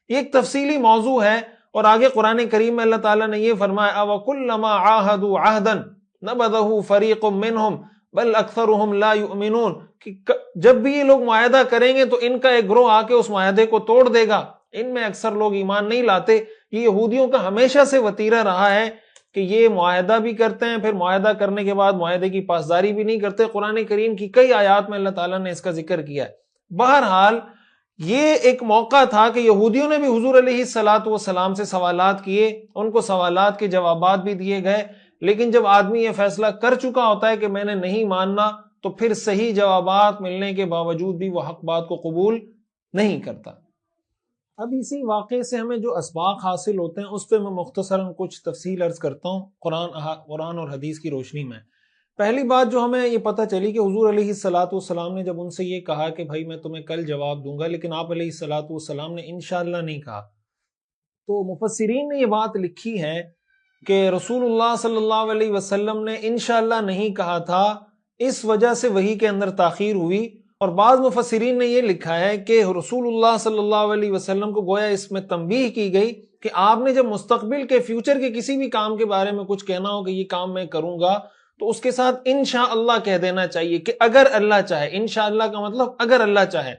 یہ ایک تفصیلی موضوع ہے، اور آگے قرآن کریم میں اللہ تعالیٰ نے یہ فرمایا وَكُلَّمَا عَاهَدُوا عَهْدًا نَبَذَهُ فَرِيقٌ مِّنْهُمْ بَلْ أَكْثَرُهُمْ لَا يُؤْمِنُونَ، کہ جب بھی یہ لوگ معاہدہ کریں گے تو ان کا ایک گروہ آ کے اس معاہدے کو توڑ دے گا، ان میں اکثر لوگ ایمان نہیں لاتے۔ یہ یہودیوں کا ہمیشہ سے وتیرہ رہا ہے کہ یہ معاہدہ بھی کرتے ہیں، پھر معاہدہ کرنے کے بعد معاہدے کی پاسداری بھی نہیں کرتے۔ قرآن کریم کی کئی آیات میں اللہ تعالیٰ نے اس کا ذکر کیا ہے۔ بہرحال یہ ایک موقع تھا کہ یہودیوں نے بھی حضور علیہ الصلاۃ والسلام سے سوالات کیے، ان کو سوالات کے جوابات بھی دیے گئے، لیکن جب آدمی یہ فیصلہ کر چکا ہوتا ہے کہ میں نے نہیں ماننا، تو پھر صحیح جوابات ملنے کے باوجود بھی وہ حق بات کو قبول نہیں کرتا۔ اب اسی واقعے سے ہمیں جو اسباق حاصل ہوتے ہیں اس پہ میں مختصراً کچھ تفصیل عرض کرتا ہوں قرآن اور حدیث کی روشنی میں۔ پہلی بات جو ہمیں یہ پتہ چلی کہ حضور علیہ الصلاۃ والسلام نے جب ان سے یہ کہا کہ بھائی میں تمہیں کل جواب دوں گا، لیکن آپ علیہ الصلاۃ والسلام نے انشاءاللہ نہیں کہا، تو مفسرین نے یہ بات لکھی ہے کہ رسول اللہ صلی اللہ علیہ وسلم نے انشاءاللہ نہیں کہا تھا، اس وجہ سے وحی کے اندر تاخیر ہوئی۔ اور بعض مفسرین نے یہ لکھا ہے کہ رسول اللہ صلی اللہ علیہ وسلم کو گویا اس میں تنبیہ کی گئی کہ آپ نے جب مستقبل کے فیوچر کے کسی بھی کام کے بارے میں کچھ کہنا ہو کہ یہ کام میں کروں گا، تو اس کے ساتھ انشاءاللہ کہہ دینا چاہیے کہ اگر اللہ چاہے۔ انشاءاللہ کا مطلب اگر اللہ چاہے۔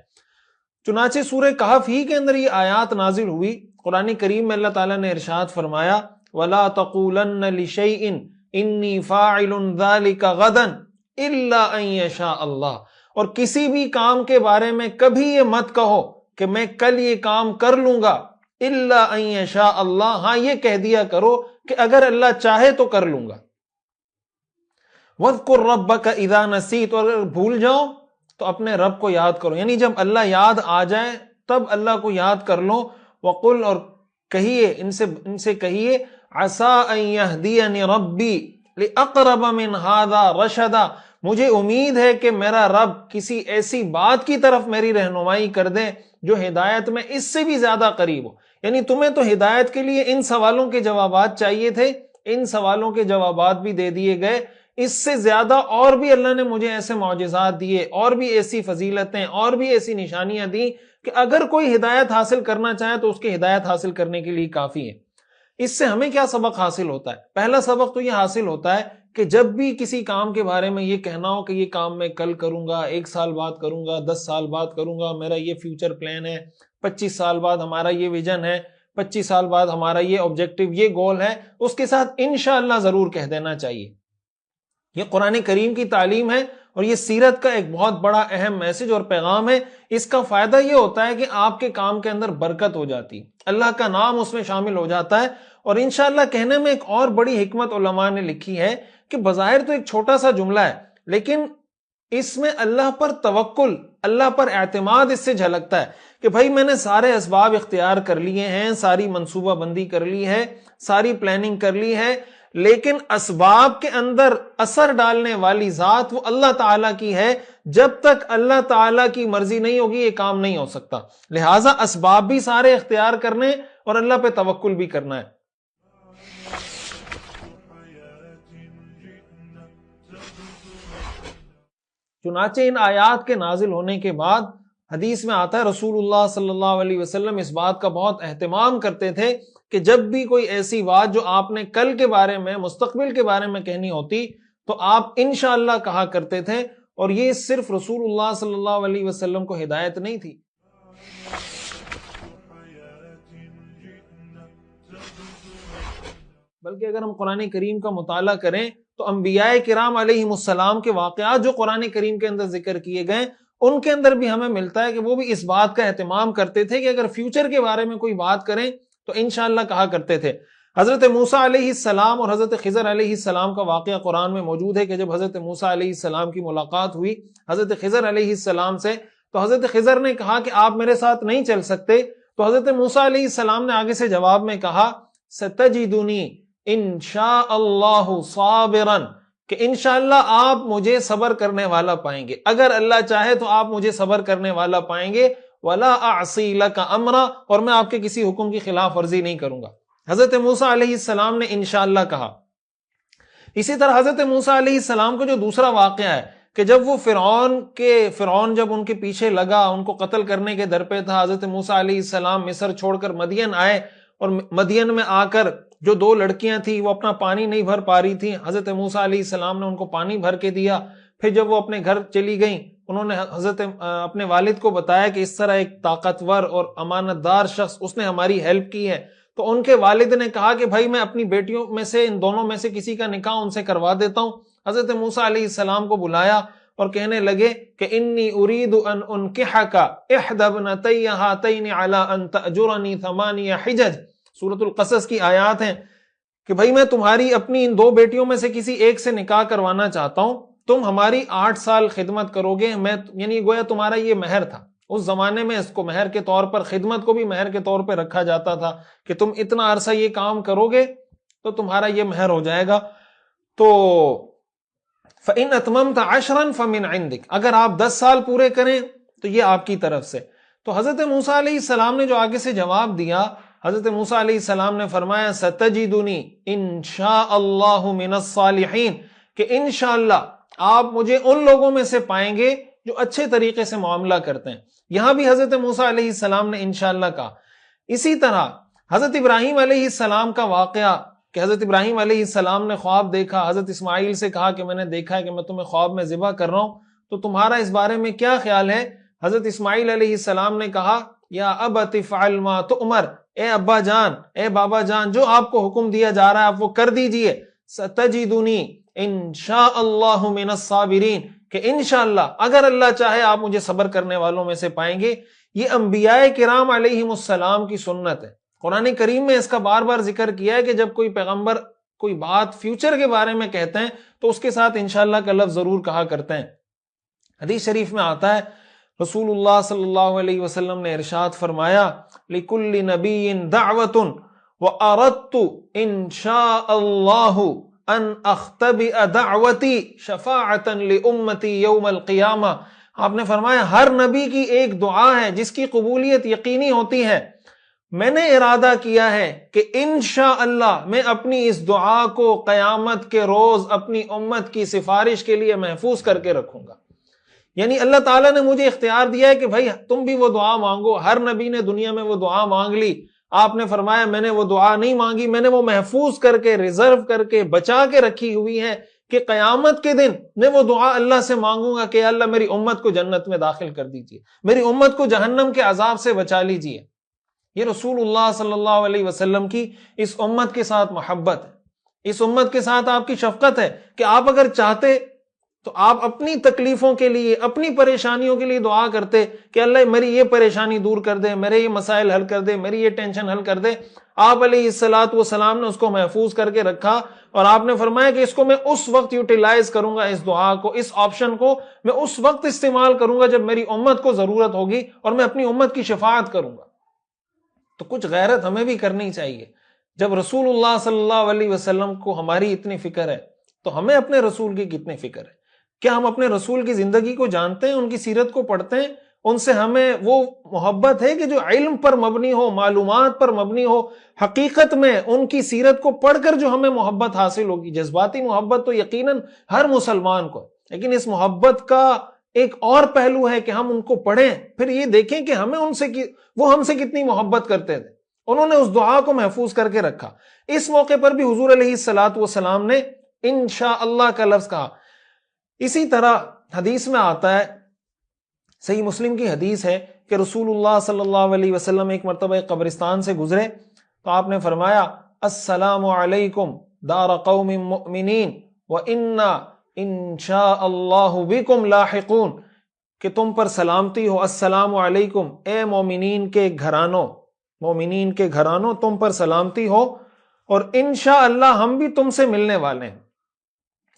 چنانچہ سورہ کہف ہی کے اندر یہ آیات نازل ہوئی۔ قرآن کریم میں اللہ تعالیٰ نے ارشاد فرمایا وَلَا تَقُولَنَّ لِشَيْءٍ إِنِّي فَاعِلٌ ذَلِكَ غَدًا إِلَّا أَن يَشَاءَ اللَّهُ، اور کسی بھی کام کے بارے میں کبھی یہ مت کہو کہ میں کل یہ کام کر لوں گا، إِلَّا أَن يَشَاءَ اللَّهُ، ہاں یہ کہہ دیا کرو کہ اگر اللہ چاہے تو کر لوں گا۔ وَاذْكُرْ رَبَّكَ إِذَا نَسِيتَ، اور اگر بھول جاؤ تو اپنے رب کو یاد کرو، یعنی جب اللہ یاد آ جائے تب اللہ کو یاد کر لو۔ وَقُلْ، اور کہیے ان سے کہیے عَسَىٰ أَن يَهْدِيَنِ رَبِّي لِأَقْرَبَ مِنْ هَٰذَا رَشَدًا، مجھے امید ہے کہ میرا رب کسی ایسی بات کی طرف میری رہنمائی کر دے جو ہدایت میں اس سے بھی زیادہ قریب ہو۔ یعنی تمہیں تو ہدایت کے لیے ان سوالوں کے جوابات چاہیے تھے، ان سوالوں کے جوابات بھی دے دیے گئے، اس سے زیادہ اور بھی اللہ نے مجھے ایسے معجزات دیے، اور بھی ایسی فضیلتیں، اور بھی ایسی نشانیاں دیں کہ اگر کوئی ہدایت حاصل کرنا چاہے تو اس کی ہدایت حاصل کرنے کے لیے کافی ہے۔ اس سے ہمیں کیا سبق حاصل ہوتا ہے؟ پہلا سبق تو یہ حاصل ہوتا ہے کہ جب بھی کسی کام کے بارے میں یہ کہنا ہو کہ یہ کام میں کل کروں گا، 1 سال بعد کروں گا، 10 سال بعد کروں گا، میرا یہ فیوچر پلان ہے، 25 سال بعد ہمارا یہ ویژن ہے، 25 سال بعد ہمارا یہ آبجیکٹو، یہ گول ہے، اس کے ساتھ انشاءاللہ ضرور کہہ دینا چاہیے۔ یہ قرآن کریم کی تعلیم ہے اور یہ سیرت کا ایک بہت بڑا اہم میسج اور پیغام ہے۔ اس کا فائدہ یہ ہوتا ہے کہ آپ کے کام کے اندر برکت ہو جاتی، اللہ کا نام اس میں شامل ہو جاتا ہے۔ اور انشاءاللہ کہنے میں ایک اور بڑی حکمت علماء نے لکھی ہے کہ بظاہر تو ایک چھوٹا سا جملہ ہے، لیکن اس میں اللہ پر توکل، اللہ پر اعتماد اس سے جھلکتا ہے کہ بھائی میں نے سارے اسباب اختیار کر لیے ہیں، ساری منصوبہ بندی کر لی ہے، ساری پلاننگ کر لی ہے، لیکن اسباب کے اندر اثر ڈالنے والی ذات وہ اللہ تعالیٰ کی ہے۔ جب تک اللہ تعالیٰ کی مرضی نہیں ہوگی یہ کام نہیں ہو سکتا، لہٰذا اسباب بھی سارے اختیار کرنے اور اللہ پہ توکل بھی کرنا ہے۔ چنانچہ ان آیات کے نازل ہونے کے بعد حدیث میں آتا ہے رسول اللہ صلی اللہ علیہ وسلم اس بات کا بہت اہتمام کرتے تھے کہ جب بھی کوئی ایسی بات جو آپ نے کل کے بارے میں، مستقبل کے بارے میں کہنی ہوتی تو آپ انشاءاللہ کہا کرتے تھے، اور یہ صرف رسول اللہ صلی اللہ علیہ وسلم کو ہدایت نہیں تھی، بلکہ اگر ہم قرآن کریم کا مطالعہ کریں تو انبیاء کرام علیہم السلام کے واقعات جو قرآن کریم کے اندر ذکر کیے گئے ان کے اندر بھی ہمیں ملتا ہے کہ وہ بھی اس بات کا اہتمام کرتے تھے کہ اگر فیوچر کے بارے میں کوئی بات کریں تو انشاءاللہ کہا کرتے تھے۔ حضرت موسیٰ علیہ السلام اور حضرت خضر علیہ السلام کا واقعہ قرآن میں موجود ہے کہ جب حضرت موسیٰ علیہ السلام کی ملاقات ہوئی حضرت خضر علیہ السلام سے تو حضرت خضر نے کہا کہ آپ میرے ساتھ نہیں چل سکتے، تو حضرت موسیٰ علیہ السلام نے آگے سے جواب میں کہا ستجدنی انشاء اللہ صابرا، کہ انشاءاللہ آپ مجھے صبر کرنے والا پائیں گے، اگر اللہ چاہے تو آپ مجھے صبر کرنے والا پائیں گے، ولا اعصی لک امرا، اور میں آپ کے کسی حکم کی خلاف ورزی نہیں کروں گا۔ حضرت موسیٰ علیہ السلام نے انشاءاللہ کہا۔ اسی طرح حضرت موسیٰ علیہ السلام کو جو دوسرا واقعہ ہے کہ جب وہ فرعون جب ان کے پیچھے لگا، ان کو قتل کرنے کے در پہ تھا، حضرت موسیٰ علیہ السلام مصر چھوڑ کر مدین آئے، اور مدین میں آ کر جو 2 لڑکیاں تھیں وہ اپنا پانی نہیں بھر پا رہی تھیں، حضرت موسیٰ علیہ السلام نے ان کو پانی بھر کے دیا۔ پھر جب وہ اپنے گھر چلی گئیں انہوں نے حضرت اپنے والد کو بتایا کہ اس طرح ایک طاقتور اور امانت دار شخص اس نے ہماری ہیلپ کی ہے، تو ان کے والد نے کہا کہ بھائی میں اپنی بیٹیوں میں سے ان دونوں میں سے کسی کا نکاح ان سے کروا دیتا ہوں۔ حضرت موسیٰ علیہ السلام کو بلایا اور کہنے لگے کہ انی ارید ان انکحک احدی ابنتی ہاتین علی ان تأجرنی 8 حجج، سورۃ القصص کی آیات ہیں کہ بھائی میں تمہاری اپنی ان 2 بیٹیوں میں سے کسی ایک سے نکاح کروانا چاہتا ہوں، تم ہماری 8 سال خدمت کرو گے، میں یعنی گویا تمہارا یہ مہر تھا۔ اس زمانے میں اس کو مہر کے طور پر، خدمت کو بھی مہر کے طور پہ رکھا جاتا تھا کہ تم اتنا عرصہ یہ کام کرو گے تو تمہارا یہ مہر ہو جائے گا۔ تو فَإِنْ أَتْمَمْتَ عَشْرًا فَمِنْ عِنْدِكَ، اگر آپ 10 سال پورے کریں تو یہ آپ کی طرف سے۔ تو حضرت موسیٰ علیہ السلام نے جو آگے سے جواب دیا، حضرت موسیٰ علیہ السلام نے فرمایا ستجدنی انشاء اللہ من الصالحین، کہ انشاءاللہ آپ مجھے ان لوگوں میں سے پائیں گے جو اچھے طریقے سے معاملہ کرتے ہیں۔ یہاں بھی حضرت موسیٰ علیہ السلام نے انشاءاللہ کہا۔ اسی طرح حضرت ابراہیم علیہ السلام کا واقعہ کہ حضرت ابراہیم علیہ السلام نے خواب دیکھا، حضرت اسماعیل سے کہا کہ میں نے دیکھا ہے کہ میں تمہیں خواب میں ذبح کر رہا ہوں، تو تمہارا اس بارے میں کیا خیال ہے؟ حضرت اسماعیل علیہ السلام نے کہا یا ابت افعل ما تؤمر، اے ابا جان، اے بابا جان، جو آپ کو حکم دیا جا رہا ہے آپ وہ کر دیجئے۔ ستجدنی انشاء اللہ من الصابرین، کہ انشاءاللہ اگر اللہ چاہے آپ مجھے صبر کرنے والوں میں سے پائیں گے۔ یہ انبیاء کرام علیہم السلام کی سنت ہے۔ قرآن کریم میں اس کا بار بار ذکر کیا ہے کہ جب کوئی پیغمبر کوئی بات فیوچر کے بارے میں کہتے ہیں تو اس کے ساتھ انشاءاللہ کا لفظ ضرور کہا کرتے ہیں۔ حدیث شریف میں آتا ہے رسول اللہ صلی اللہ علیہ وسلم نے ارشاد فرمایا لِكُلِّ نَبِيٍّ دَعْوَةٌ وَأَرَدْتُ إِن شَاءَ اللَّهُ أَنْ أَخْتَبِئَ دَعْوَتِي شَفَاعَةً لِأُمَّتِي يَوْمَ الْقِيَامَةِ، آپ نے فرمایا ہر نبی کی ایک دعا ہے جس کی قبولیت یقینی ہوتی ہے، میں نے ارادہ کیا ہے کہ انشاءاللہ میں اپنی اس دعا کو قیامت کے روز اپنی امت کی سفارش کے لیے محفوظ کر کے رکھوں گا۔ یعنی اللہ تعالیٰ نے مجھے اختیار دیا ہے کہ بھائی تم بھی وہ دعا مانگو، ہر نبی نے دنیا میں وہ دعا مانگ لی، آپ نے فرمایا میں نے وہ دعا نہیں مانگی، میں نے وہ محفوظ کر کے ریزرو کر کے بچا کے رکھی ہوئی ہے کہ قیامت کے دن میں وہ دعا اللہ سے مانگوں گا کہ اللہ میری امت کو جنت میں داخل کر دیجیے، میری امت کو جہنم کے عذاب سے بچا لیجیے۔ یہ رسول اللہ صلی اللہ علیہ وسلم کی اس امت کے ساتھ محبت ہے، اس امت کے ساتھ آپ کی شفقت ہے کہ آپ اگر چاہتے تو آپ اپنی تکلیفوں کے لیے، اپنی پریشانیوں کے لیے دعا کرتے کہ اللہ میری یہ پریشانی دور کر دے، میرے یہ مسائل حل کر دے، میری یہ ٹینشن حل کر دے۔ آپ علیہ الصلوۃ والسلام نے اس کو محفوظ کر کے رکھا، اور آپ نے فرمایا کہ اس کو میں اس وقت یوٹیلائز کروں گا، اس دعا کو، اس آپشن کو میں اس وقت استعمال کروں گا جب میری امت کو ضرورت ہوگی، اور میں اپنی امت کی شفاعت کروں گا۔ تو کچھ غیرت ہمیں بھی کرنی چاہیے۔ جب رسول اللہ صلی اللہ علیہ وسلم کو ہماری اتنی فکر ہے تو ہمیں اپنے رسول کی کتنی فکر ہے؟ کیا ہم اپنے رسول کی زندگی کو جانتے ہیں، ان کی سیرت کو پڑھتے ہیں؟ ان سے ہمیں وہ محبت ہے کہ جو علم پر مبنی ہو، معلومات پر مبنی ہو، حقیقت میں ان کی سیرت کو پڑھ کر جو ہمیں محبت حاصل ہوگی۔ جذباتی محبت تو یقیناً ہر مسلمان کو، لیکن اس محبت کا ایک اور پہلو ہے کہ ہم ان کو پڑھیں، پھر یہ دیکھیں کہ ہمیں وہ ہم سے کتنی محبت کرتے تھے۔ انہوں نے اس دعا کو محفوظ کر کے رکھا۔ اس موقع پر بھی حضور علیہ الصلوۃ والسلام نے انشاءاللہ کا لفظ کہا۔ اسی طرح حدیث میں آتا ہے، صحیح مسلم کی حدیث ہے کہ رسول اللہ صلی اللہ علیہ وسلم ایک مرتبہ ایک قبرستان سے گزرے تو آپ نے فرمایا السلام علیکم دار قوم مؤمنین وإنا انشاء اللہ بکم لاحقون، کہ تم پر سلامتی ہو، السلام علیکم، اے مومنین کے گھرانوں تم پر سلامتی ہو، اور انشاءاللہ ہم بھی تم سے ملنے والے ہیں۔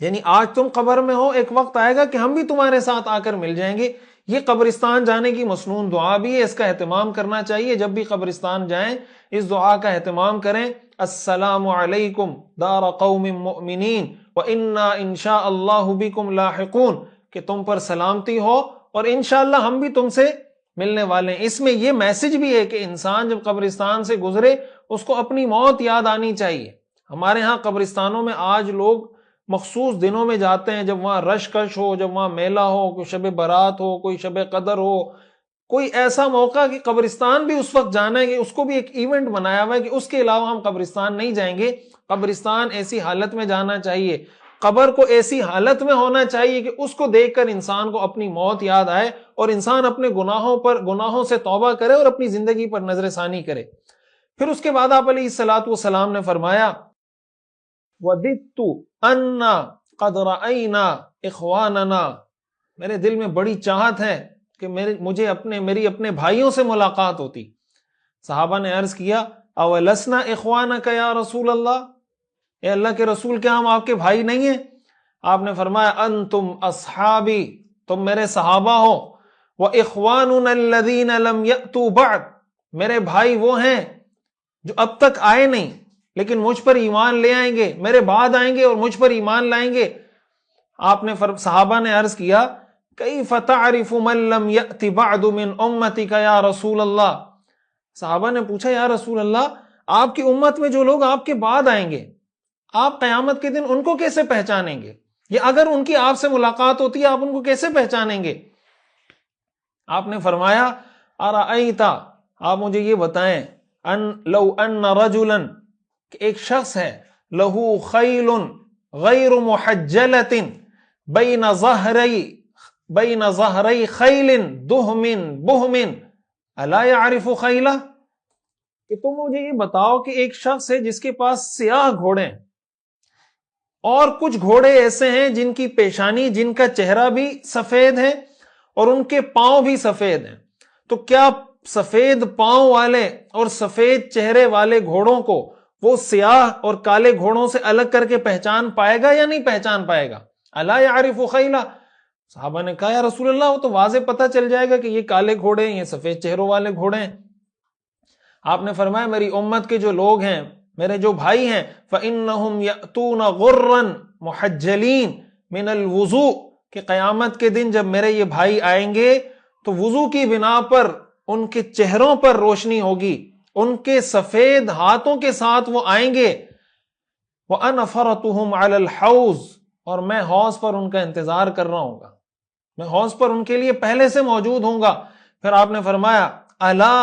یعنی آج تم قبر میں ہو، ایک وقت آئے گا کہ ہم بھی تمہارے ساتھ آ کر مل جائیں گے۔ یہ قبرستان جانے کی مسنون دعا بھی ہے، اس کا اہتمام کرنا چاہیے۔ جب بھی قبرستان جائیں اس دعا کا اہتمام کریں، السلام علیکم دار قوم مؤمنین وإنا انشاء اللہ بکم لاحقون، کہ تم پر سلامتی ہو اور انشاءاللہ ہم بھی تم سے ملنے والے ہیں۔ اس میں یہ میسج بھی ہے کہ انسان جب قبرستان سے گزرے اس کو اپنی موت یاد آنی چاہیے۔ ہمارے ہاں قبرستانوں میں آج لوگ مخصوص دنوں میں جاتے ہیں جب وہاں رش کش ہو، جب وہاں میلہ ہو، کوئی شب برات ہو، کوئی شب قدر ہو، کوئی ایسا موقع کہ قبرستان بھی اس وقت جانا ہے، کہ اس کو بھی ایک ایونٹ بنایا ہوا ہے کہ اس کے علاوہ ہم قبرستان نہیں جائیں گے۔ قبرستان ایسی حالت میں جانا چاہیے، قبر کو ایسی حالت میں ہونا چاہیے کہ اس کو دیکھ کر انسان کو اپنی موت یاد آئے اور انسان اپنے گناہوں سے توبہ کرے اور اپنی زندگی پر نظر ثانی کرے۔ پھر اس کے بعد آپ علیہ الصلوۃ والسلام نے فرمایا وَدِدْتُ أَنَّا قَدْ رَأَيْنَا إِخْوَانَنَا، میرے دل میں بڑی چاہت ہے کہ میری اپنے بھائیوں سے ملاقات ہوتی۔ صحابہ نے عرض کیا اَوَلَسْنَا إِخْوَانَكَ یا رسول اللہ، اے اللہ کے رسول کیا ہم آپ کے بھائی نہیں ہیں؟ آپ نے فرمایا انتم اصحابی، تم میرے صحابہ ہو، وَإِخْوَانُنَا الَّذِينَ لَمْ يَأْتُوا بَعْدْ، میرے بھائی وہ ہیں جو اب تک آئے نہیں لیکن مجھ پر ایمان لے آئیں گے، میرے بعد آئیں گے اور مجھ پر ایمان لائیں گے۔ آپ نے صحابہ نے عرض کیا کیف تعرف من لم یأت بعد من امتک یا رسول اللہ، صحابہ نے پوچھا یا رسول اللہ آپ کی امت میں جو لوگ آپ کے بعد آئیں گے، آپ قیامت کے دن ان کو کیسے پہچانیں گے؟ یا اگر ان کی آپ سے ملاقات ہوتی ہے آپ ان کو کیسے پہچانیں گے؟ آپ نے فرمایا ارأیت، آپ مجھے یہ بتائیں، لو ان رجلا، کہ ایک شخص ہے، لہو خیل غیر محجلت بین ظہری خیل دہم بہم الا یعرف خیلہ، کہ تم مجھے یہ بتاؤ کہ ایک شخص ہے جس کے پاس سیاہ گھوڑے ہیں اور کچھ گھوڑے ایسے ہیں جن کی پیشانی، جن کا چہرہ بھی سفید ہے اور ان کے پاؤں بھی سفید ہیں، تو کیا سفید پاؤں والے اور سفید چہرے والے گھوڑوں کو وہ سیاہ اور کالے گھوڑوں سے الگ کر کے پہچان پائے گا یا نہیں پہچان پائے گا؟ الا یعرف خیلہ، صحابہ نے کہا یا رسول اللہ وہ تو واضح پتہ چل جائے گا کہ یہ کالے گھوڑے ہیں، یہ سفید چہروں والے گھوڑے ہیں۔ آپ نے فرمایا میری امت کے جو لوگ ہیں، میرے جو بھائی ہیں، فَإِنَّهُمْ يَأْتُونَ غُرًّا مُحَجَّلِينَ مِنَ الْوُضُوءِ، کہ قیامت کے دن جب میرے یہ بھائی آئیں گے تو وضو کی بنا پر ان کے چہروں پر روشنی ہوگی، ان کے سفید ہاتھوں کے ساتھ وہ آئیں گے، وَأَنَا فَرَطُهُمْ عَلَى الْحَوْضِ، اور میں حوض پر ان کا انتظار کر رہا ہوں گا، میں حوض پر ان کے لیے پہلے سے موجود ہوں گا۔ پھر آپ نے فرمایا الا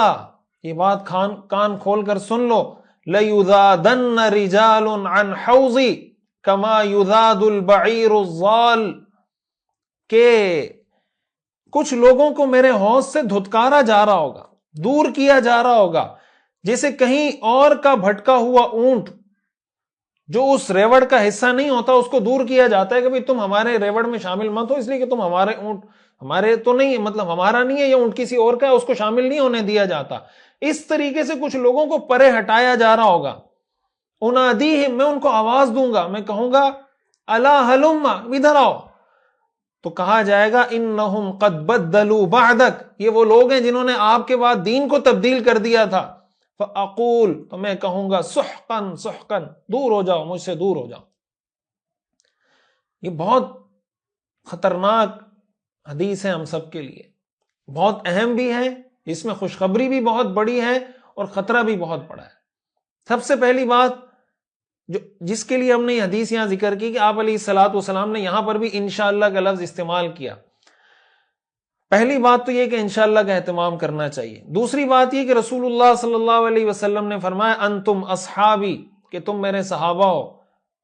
یہ بات کان کھول کر سن لو، لَيُذَادَنَّ رِجَالٌ عَنْ حَوْضِي كَمَا يُذَادُ الْبَعِيرُ الضَّالُ، کہ کچھ لوگوں کو میرے حوض سے دھتکارا جا رہا ہوگا، دور کیا جا رہا ہوگا، جیسے کہیں اور کا بھٹکا ہوا اونٹ جو اس ریوڑ کا حصہ نہیں ہوتا اس کو دور کیا جاتا ہے کہ بھئی تم ہمارے ریوڑ میں شامل مت ہو، اس لیے کہ تم ہمارے اونٹ ہمارے تو نہیں ہے، مطلب ہمارا نہیں ہے، یہ اونٹ کسی اور کا ہے، اس کو شامل نہیں ہونے دیا جاتا۔ اس طریقے سے کچھ لوگوں کو پرے ہٹایا جا رہا ہوگا۔ انادیہم، میں ان کو آواز دوں گا، میں کہوں گا الا ہلم، ادھر آؤ، تو کہا جائے گا انہم قد بدلوا بعدک، یہ وہ لوگ ہیں جنہوں نے آپ کے بعد دین کو تبدیل کر دیا تھا۔ فاقول، تو میں کہوں گا سحقا سحقا، دور ہو جاؤ، مجھ سے دور ہو جاؤ۔ یہ بہت خطرناک حدیث ہے ہم سب کے لیے، بہت اہم بھی ہے، اس میں خوشخبری بھی بہت بڑی ہے اور خطرہ بھی بہت بڑا ہے۔ سب سے پہلی بات جس کے لیے ہم نے یہ حدیث یہاں ذکر کی کہ آپ علیہ الصلوۃ والسلام نے یہاں پر بھی انشاءاللہ کا لفظ استعمال کیا، پہلی بات تو یہ کہ انشاءاللہ کا اہتمام کرنا چاہیے۔ دوسری بات یہ کہ رسول اللہ صلی اللہ علیہ وسلم نے فرمایا انتم اصحابی، کہ تم میرے صحابہ ہو۔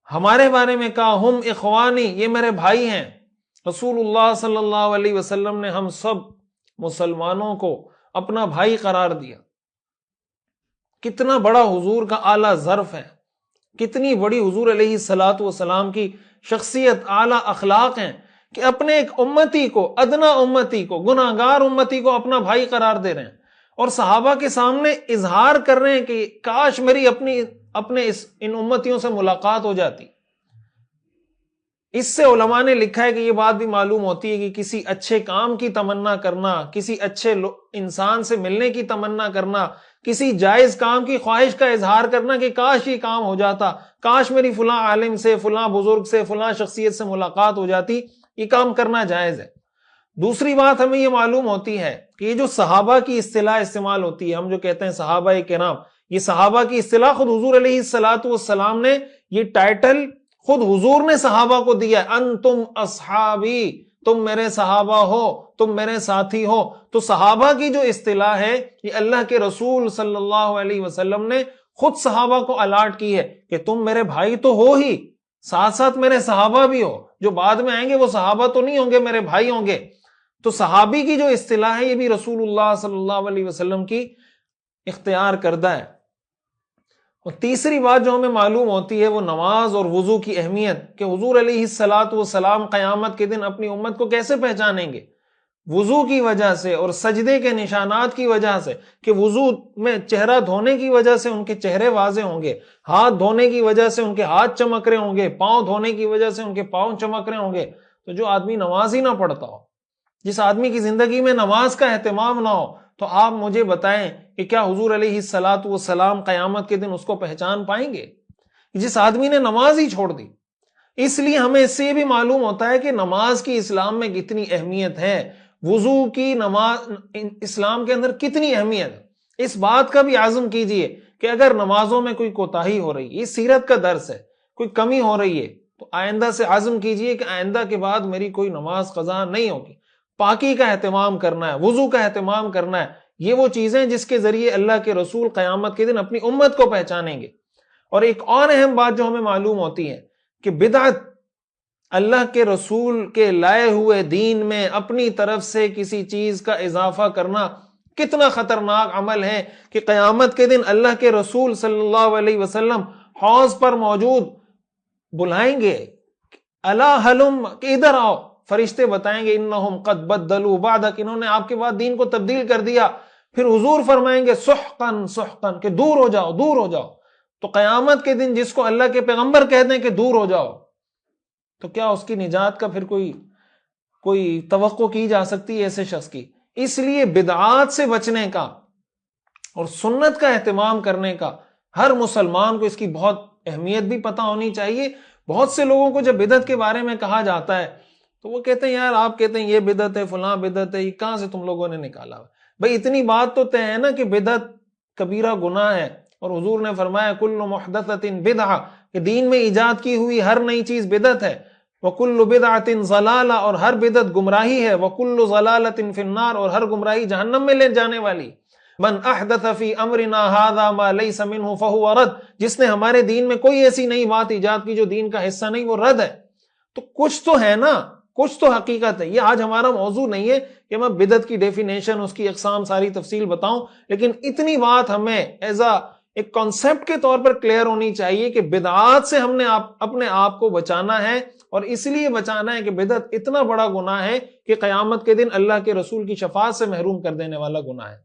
ہمارے بارے میں کہا ہم اخوانی، یہ میرے بھائی ہیں۔ رسول اللہ صلی اللہ علیہ وسلم نے ہم سب مسلمانوں کو اپنا بھائی قرار دیا۔ کتنا بڑا حضور کا اعلیٰ ظرف ہے، کتنی بڑی حضور علیہ الصلوۃ والسلام کی شخصیت، اعلیٰ اخلاق ہیں کہ اپنے ایک امتی کو، ادنا امتی کو، گناہگار امتی کو اپنا بھائی قرار دے رہے ہیں، اور صحابہ کے سامنے اظہار کر رہے ہیں کہ کاش میری اپنے ان امتیوں سے ملاقات ہو جاتی۔ اس سے علماء نے لکھا ہے کہ یہ بات بھی معلوم ہوتی ہے کہ کسی اچھے کام کی تمنا کرنا، کسی اچھے انسان سے ملنے کی تمنا کرنا، کسی جائز کام کی خواہش کا اظہار کرنا کہ کاش یہ کام ہو جاتا، کاش میری فلاں عالم سے، فلاں بزرگ سے، فلاں شخصیت سے ملاقات ہو جاتی، یہ کام کرنا جائز ہے۔ دوسری بات ہمیں یہ معلوم ہوتی ہے کہ یہ جو صحابہ کی اصطلاح استعمال ہوتی ہے، ہم جو کہتے ہیں صحابہ کرام، یہ صحابہ کی اصطلاح خود حضور علیہ الصلوۃ والسلام نے، یہ ٹائٹل خود حضور نے صحابہ کو دیا، انتم اصحابی، تم میرے صحابہ ہو، تم میرے ساتھی ہو۔ تو صحابہ کی جو اصطلاح ہے یہ اللہ کے رسول صلی اللہ علیہ وسلم نے خود صحابہ کو الاٹ کی ہے کہ تم میرے بھائی تو ہو ہی، ساتھ ساتھ میرے صحابہ بھی ہو، جو بعد میں آئیں گے وہ صحابہ تو نہیں ہوں گے، میرے بھائی ہوں گے۔ تو صحابی کی جو اصطلاح ہے یہ بھی رسول اللہ صلی اللہ علیہ وسلم کی اختیار کردہ ہے۔ اور تیسری بات جو ہمیں معلوم ہوتی ہے وہ نماز اور وضو کی اہمیت، کہ حضور علیہ الصلوۃ والسلام قیامت کے دن اپنی امت کو کیسے پہچانیں گے؟ وضو کی وجہ سے اور سجدے کے نشانات کی وجہ سے، کہ وضو میں چہرہ دھونے کی وجہ سے ان کے چہرے واضح ہوں گے، ہاتھ دھونے کی وجہ سے ان کے ہاتھ چمک رہے ہوں گے، پاؤں دھونے کی وجہ سے ان کے پاؤں چمک رہے ہوں گے۔ تو جو آدمی نماز ہی نہ پڑھتا ہو، جس آدمی کی زندگی میں نماز کا اہتمام نہ ہو، تو آپ مجھے بتائیں کہ کیا حضور علیہ الصلوۃ والسلام قیامت کے دن اس کو پہچان پائیں گے؟ جس آدمی نے نماز ہی چھوڑ دی۔ اس لیے ہمیں اس سے بھی معلوم ہوتا ہے کہ نماز کی اسلام میں کتنی اہمیت ہے، وضو کی نماز اسلام کے اندر کتنی اہمیت ہے۔ اس بات کا بھی عزم کیجئے کہ اگر نمازوں میں کوئی کوتاہی ہو رہی ہے، یہ سیرت کا درس ہے، کوئی کمی ہو رہی ہے، تو آئندہ سے عزم کیجئے کہ آئندہ کے بعد میری کوئی نماز قضا نہیں ہوگی۔ پاکی کا اہتمام کرنا ہے، وضو کا اہتمام کرنا ہے، یہ وہ چیزیں جس کے ذریعے اللہ کے رسول قیامت کے دن اپنی امت کو پہچانیں گے۔ اور ایک اور اہم بات جو ہمیں معلوم ہوتی ہے کہ بدعت، اللہ کے رسول کے لائے ہوئے دین میں اپنی طرف سے کسی چیز کا اضافہ کرنا کتنا خطرناک عمل ہے کہ قیامت کے دن اللہ کے رسول صلی اللہ علیہ وسلم حوض پر موجود بلائیں گے، الا ہلم، کہ ادھر آؤ، فرشتے بتائیں گے انہم قد بدلوا بعدک، انہوں نے آپ کے بعد دین کو تبدیل کر دیا۔ پھر حضور فرمائیں گے سحقن سحقن، کہ دور ہو جاؤ، دور ہو جاؤ۔ تو قیامت کے دن جس کو اللہ کے پیغمبر کہہ دیں کہ دور ہو جاؤ، تو کیا اس کی نجات کا پھر کوئی توقع کی جا سکتی ہے ایسے شخص کی؟ اس لیے بدعات سے بچنے کا اور سنت کا اہتمام کرنے کا ہر مسلمان کو اس کی بہت اہمیت بھی پتہ ہونی چاہیے۔ بہت سے لوگوں کو جب بدعت کے بارے میں کہا جاتا ہے تو وہ کہتے ہیں یار آپ کہتے ہیں یہ بدعت ہے، فلاں بدعت ہے، یہ کہاں سے تم لوگوں نے نکالا؟ بھئی اتنی بات تو طے ہے نا کہ بدعت کبیرہ گناہ ہے، اور حضور نے فرمایا کل محدثۃ بدعہ، کہ دین میں ایجاد کی ہوئی ہر نئی چیز بدعت ہے، وکل بدعۃ ضلالہ، اور ہر بدعت گمراہی ہے، وکل ضلالۃ فی النار، اور ہر گمراہی جہنم میں لے جانے والی۔ من احدث فی امرنا ھذا ما لیس منہ فہو رد، جس نے ہمارے دین میں کوئی ایسی نئی بات ایجاد کی جو دین کا حصہ نہیں، وہ رد ہے۔ تو کچھ تو ہے نا، کچھ تو حقیقت ہے۔ یہ آج ہمارا موضوع نہیں ہے کہ میں بدعت کی ڈیفینیشن، اس کی اقسام، ساری تفصیل بتاؤں، لیکن اتنی بات ہمیں ایز ایک کانسیپٹ کے طور پر کلیئر ہونی چاہیے کہ بدعات سے ہم نے اپنے آپ کو بچانا ہے، اور اس لیے بچانا ہے کہ بدعت اتنا بڑا گناہ ہے کہ قیامت کے دن اللہ کے رسول کی شفاعت سے محروم کر دینے والا گناہ ہے۔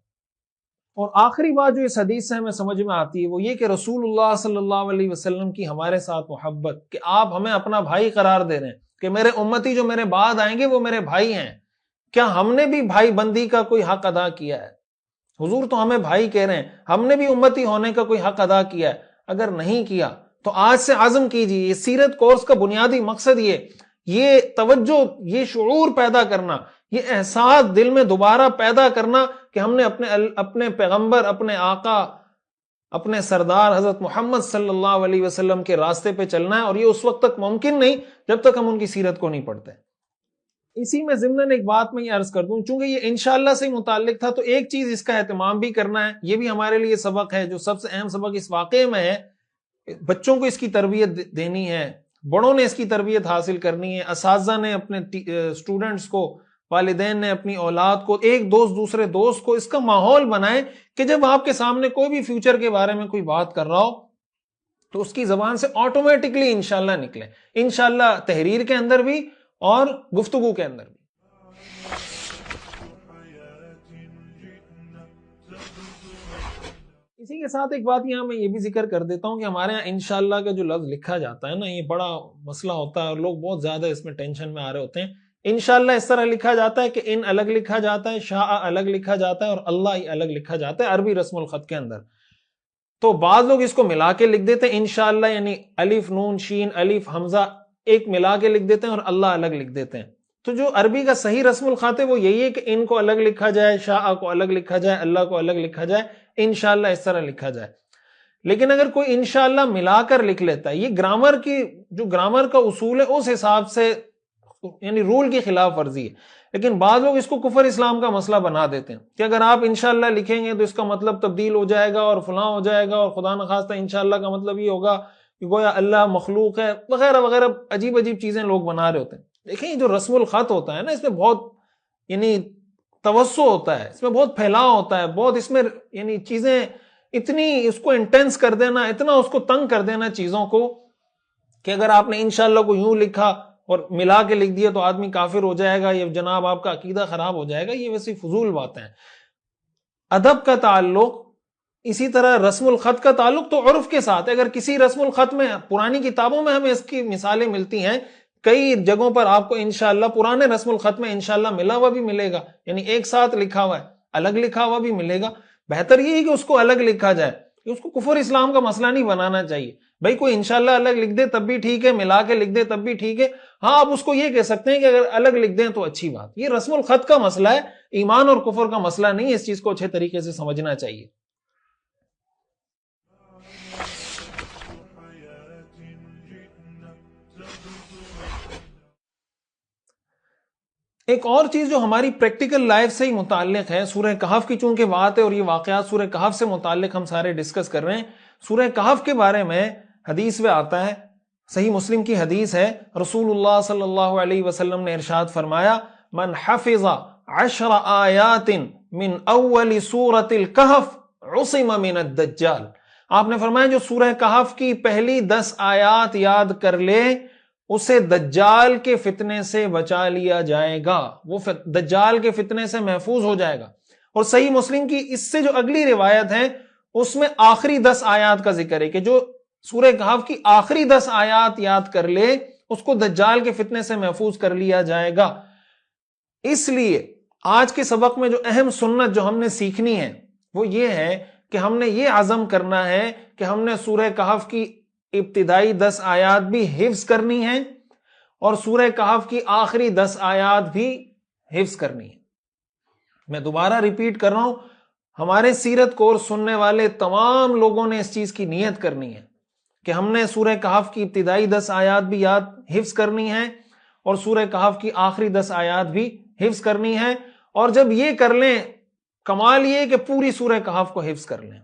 اور آخری بات جو اس حدیث سے ہمیں سمجھ میں آتی ہے وہ یہ کہ رسول اللہ صلی اللہ علیہ وسلم کی ہمارے ساتھ محبت، کہ آپ ہمیں اپنا بھائی قرار دے رہے ہیں کہ میرے امتی جو میرے بعد آئیں گے وہ میرے بھائی ہیں۔ کیا ہم نے بھی بھائی بندی کا کوئی حق ادا کیا ہے؟ حضور تو ہمیں بھائی کہہ رہے ہیں، ہم نے بھی امتی ہونے کا کوئی حق ادا کیا ہے؟ اگر نہیں کیا تو آج سے عزم کیجیے۔ یہ سیرت کورس کا بنیادی مقصد یہ توجہ، یہ شعور پیدا کرنا، یہ احساس دل میں دوبارہ پیدا کرنا کہ ہم نے اپنے پیغمبر، اپنے آقا، اپنے سردار حضرت محمد صلی اللہ علیہ وسلم کے راستے پہ چلنا ہے، اور یہ اس وقت تک ممکن نہیں جب تک ہم ان کی سیرت کو نہیں پڑھتے۔ اسی میں ضمناً ایک بات میں یہ عرض کر دوں، چونکہ یہ انشاءاللہ سے متعلق تھا تو ایک چیز اس کا اہتمام بھی کرنا ہے، یہ بھی ہمارے لیے سبق ہے، جو سب سے اہم سبق اس واقعے میں ہے۔ بچوں کو اس کی تربیت دینی ہے، بڑوں نے اس کی تربیت حاصل کرنی ہے، اساتذہ نے اپنے اسٹوڈنٹس کو، والدین نے اپنی اولاد کو، ایک دوست دوسرے دوست کو اس کا ماحول بنائیں کہ جب آپ کے سامنے کوئی بھی فیوچر کے بارے میں کوئی بات کر رہا ہو تو اس کی زبان سے آٹومیٹکلی انشاءاللہ نکلے، انشاءاللہ تحریر کے اندر بھی اور گفتگو کے اندر بھی۔ اسی کے ساتھ ایک بات یہاں میں یہ بھی ذکر کر دیتا ہوں کہ ہمارے یہاں انشاءاللہ کا جو لفظ لکھا جاتا ہے نا، یہ بڑا مسئلہ ہوتا ہے اور لوگ بہت زیادہ اس میں ٹینشن میں آ رہے ہوتے ہیں۔ انشاءاللہ اس طرح لکھا جاتا ہے کہ ان الگ لکھا جاتا ہے، شاء الگ لکھا جاتا ہے، اور اللہ الگ لکھا جاتا ہے عربی رسم الخط کے اندر۔ تو بعض لوگ اس کو ملا کے لکھ دیتے ہیں انشاءاللہ، یعنی الف نون شین الف حمزہ ایک ملا کے لکھ دیتے ہیں اور اللہ الگ لکھ دیتے ہیں۔ تو جو عربی کا صحیح رسم الخط ہے وہ یہی ہے کہ ان کو الگ لکھا جائے، شاء کو الگ لکھا جائے، اللہ کو الگ لکھا جائے، انشاءاللہ اس طرح لکھا جائے۔ لیکن اگر کوئی انشاءاللہ ملا کر لکھ لیتا ہے، یہ گرامر کا اصول ہے اس حساب سے، یعنی رول کی خلاف ورزی ہے۔ لیکن بعض لوگ اس کو کفر اسلام کا مسئلہ بنا دیتے ہیں کہ اگر آپ انشاءاللہ لکھیں گے تو اس کا مطلب تبدیل ہو جائے گا اور فلاں ہو جائے گا، اور خدا نخواستہ انشاءاللہ کا مطلب یہ ہوگا کہ گویا اللہ مخلوق ہے، وغیرہ وغیرہ عجیب عجیب چیزیں لوگ بنا رہے ہوتے ہیں۔ دیکھیں یہ جو رسم الخط ہوتا ہے نا، اس میں بہت یعنی توسع ہوتا ہے، اس میں بہت پھیلاؤ ہوتا ہے، بہت اس میں یعنی چیزیں اتنی اس کو انٹینس کر دینا، اتنا اس کو تنگ کر دینا چیزوں کو، کہ اگر آپ نے انشاءاللہ کو یوں لکھا اور ملا کے لکھ دیا تو آدمی کافر ہو جائے گا، یہ جناب آپ کا عقیدہ خراب ہو جائے گا۔ یہ ویسی فضول باتیں ہیں۔ ادب کا تعلق، اسی طرح رسم الخط کا تعلق تو عرف کے ساتھ ہے۔ اگر کسی رسم الخط میں، پرانی کتابوں میں ہمیں اس کی مثالیں ملتی ہیں، کئی جگہوں پر آپ کو انشاءاللہ پرانے رسم الخط میں انشاءاللہ ملا ہوا بھی ملے گا، یعنی ایک ساتھ لکھا ہوا ہے، الگ لکھا ہوا بھی ملے گا۔ بہتر یہ ہے کہ اس کو الگ لکھا جائے، کہ اس کو کفر اسلام کا مسئلہ نہیں بنانا چاہیے۔ بھائی کوئی انشاءاللہ الگ لکھ دے تب بھی ٹھیک ہے، ملا کے لکھ دے تب بھی ٹھیک ہے۔ ہاں آپ اس کو یہ کہہ سکتے ہیں کہ اگر الگ لکھ دیں تو اچھی بات۔ یہ رسم الخط کا مسئلہ ہے، ایمان اور کفر کا مسئلہ نہیں ہے۔ اس چیز کو اچھے طریقے سے سمجھنا چاہیے۔ ایک اور چیز جو ہماری پریکٹیکل لائف سے ہی متعلق ہے، سورہ کہف کی چونکہ بات ہے اور یہ واقعات سورہ کہف سے متعلق ہم سارے ڈسکس کر رہے ہیں۔ سورہ کہف کے بارے میں حدیث میں آتا ہے، صحیح مسلم کی حدیث ہے، رسول اللہ صلی اللہ علیہ وسلم نے ارشاد فرمایا، من حفظ 10 آیات من اول سورۃ الکہف عصم من الدجال۔ آپ نے فرمایا جو سورہ کہف کی پہلی 10 آیات یاد کر لے اسے دجال کے فتنے سے بچا لیا جائے گا، وہ دجال کے فتنے سے محفوظ ہو جائے گا۔ اور صحیح مسلم کی اس سے جو اگلی روایت ہے اس میں آخری 10 آیات کا ذکر ہے کہ جو سورہ کہف کی آخری 10 آیات یاد کر لے اس کو دجال کے فتنے سے محفوظ کر لیا جائے گا۔ اس لیے آج کے سبق میں جو اہم سنت جو ہم نے سیکھنی ہے وہ یہ ہے کہ ہم نے یہ عزم کرنا ہے کہ ہم نے سورہ کہف کی ابتدائی 10 آیات بھی حفظ کرنی ہے اور سورہ کہف کی آخری 10 آیات بھی حفظ کرنی ہے۔ میں دوبارہ ریپیٹ کر رہا ہوں، ہمارے سیرت کورس سننے والے تمام لوگوں نے اس چیز کی نیت کرنی ہے کہ ہم نے سورہ کہف کی ابتدائی 10 آیات بھی حفظ کرنی ہے اور سورہ کہف کی آخری 10 آیات بھی حفظ کرنی ہے۔ اور جب یہ کر لیں کمال یہ کہ پوری سورہ کہف کو حفظ کر لیں،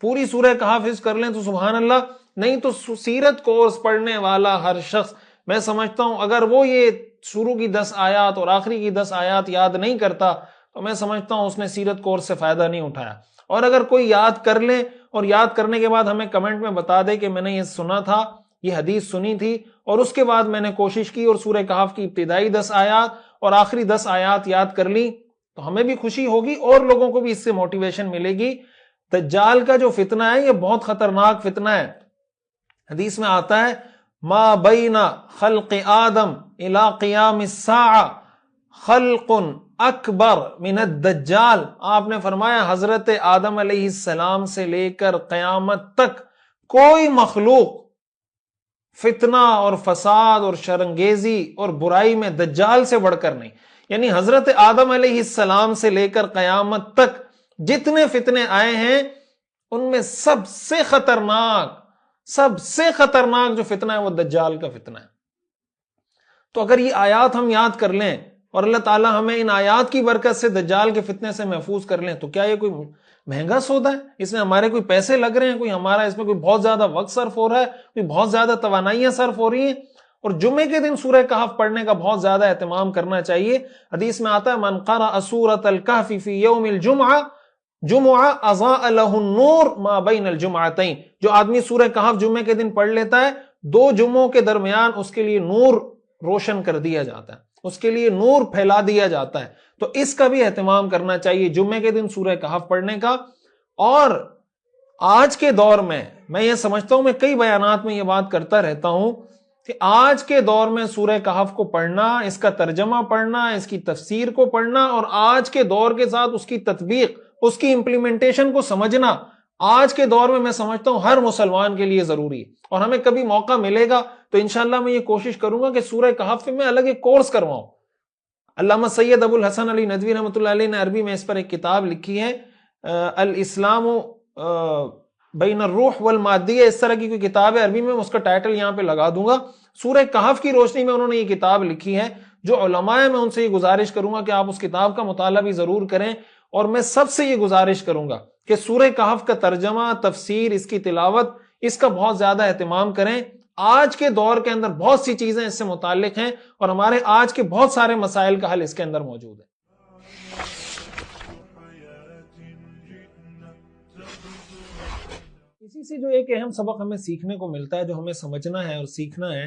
پوری سورہ کہف حفظ کر لیں تو سبحان اللہ. نہیں تو سیرت کورس پڑھنے والا ہر شخص، میں سمجھتا ہوں اگر وہ یہ شروع کی 10 آیات اور آخری کی 10 آیات یاد نہیں کرتا تو میں سمجھتا ہوں اس نے سیرت کورس سے فائدہ نہیں اٹھایا. اور اگر کوئی یاد کر لے اور یاد کرنے کے بعد ہمیں کمنٹ میں بتا دے کہ میں نے یہ سنا تھا، یہ حدیث سنی تھی اور اس کے بعد میں نے کوشش کی اور سورہ کہف کی ابتدائی 10 آیات اور آخری 10 آیات یاد کر لی، تو ہمیں بھی خوشی ہوگی اور لوگوں کو بھی اس سے موٹیویشن ملے گی. دجال کا جو فتنہ ہے یہ بہت خطرناک فتنہ ہے. حدیث میں آتا ہے ما بین خلق آدم الی قیام الساعہ خلق اکبر من الدجال. آپ نے فرمایا حضرت آدم علیہ السلام سے لے کر قیامت تک کوئی مخلوق فتنہ اور فساد اور شرانگیزی اور برائی میں دجال سے بڑھ کر نہیں. یعنی حضرت آدم علیہ السلام سے لے کر قیامت تک جتنے فتنے آئے ہیں ان میں سب سے خطرناک جو فتنہ ہے وہ دجال کا فتنہ ہے. تو اگر یہ آیات ہم یاد کر لیں اور اللہ تعالی ہمیں ان آیات کی برکت سے دجال کے فتنے سے محفوظ کر لیں تو کیا یہ کوئی مہنگا سودا ہے؟ اس میں ہمارے کوئی پیسے لگ رہے ہیں، کوئی ہمارا اس میں کوئی بہت زیادہ وقت صرف ہو رہا ہے، کوئی بہت زیادہ توانائیاں صرف ہو رہی ہیں. اور جمعے کے دن سورہ کہف پڑھنے کا بہت زیادہ اہتمام کرنا چاہیے. حدیث میں آتا ہے من قرأ سورۃ الکہف فی یوم الجمعہ جمعہ اضاء لہ النور ما بین الجمعتین. جو آدمی سورہ کہف جمعے کے دن پڑھ لیتا ہے 2 جمعوں کے درمیان اس کے لیے نور روشن کر دیا جاتا ہے، اس کے لیے نور پھیلا دیا جاتا ہے. تو اس کا بھی اہتمام کرنا چاہیے جمعے کے دن سورہ کہف پڑھنے کا. اور آج کے دور میں یہ سمجھتا ہوں، میں کئی بیانات میں یہ بات کرتا رہتا ہوں کہ آج کے دور میں سورہ کہف کو پڑھنا، اس کا ترجمہ پڑھنا، اس کی تفسیر کو پڑھنا اور آج کے دور کے ساتھ اس کی تطبیق، اس کی امپلیمنٹیشن کو سمجھنا آج کے دور میں سمجھتا ہوں ہر مسلمان کے لیے ضروری ہے. اور ہمیں کبھی موقع ملے گا تو انشاءاللہ میں یہ کوشش کروں گا کہ سورہ کہف میں الگ ایک کورس کرواؤں. علامہ سید ابو الحسن علی ندوی رحمۃ اللہ علیہ نے عربی میں اس پر ایک کتاب لکھی ہے، الاسلام بین الروح والمادیہ، اس طرح کی کوئی کتاب ہے عربی میں، اس کا ٹائٹل یہاں پہ لگا دوں گا. سورہ کہف کی روشنی میں انہوں نے یہ کتاب لکھی ہے. جو علماء ہیں میں ان سے یہ گزارش کروں گا کہ آپ اس کتاب کا مطالعہ بھی ضرور کریں. اور میں سب سے یہ گزارش کروں گا کہ سورہ کہف کا ترجمہ، تفسیر، اس کی تلاوت، اس کا بہت زیادہ اہتمام کریں. آج کے دور کے اندر بہت سی چیزیں اس سے متعلق ہیں اور ہمارے آج کے بہت سارے مسائل کا حل اس کے اندر موجود ہے. اسی سے جو ایک اہم سبق ہمیں سیکھنے کو ملتا ہے، جو ہمیں سمجھنا ہے اور سیکھنا ہے،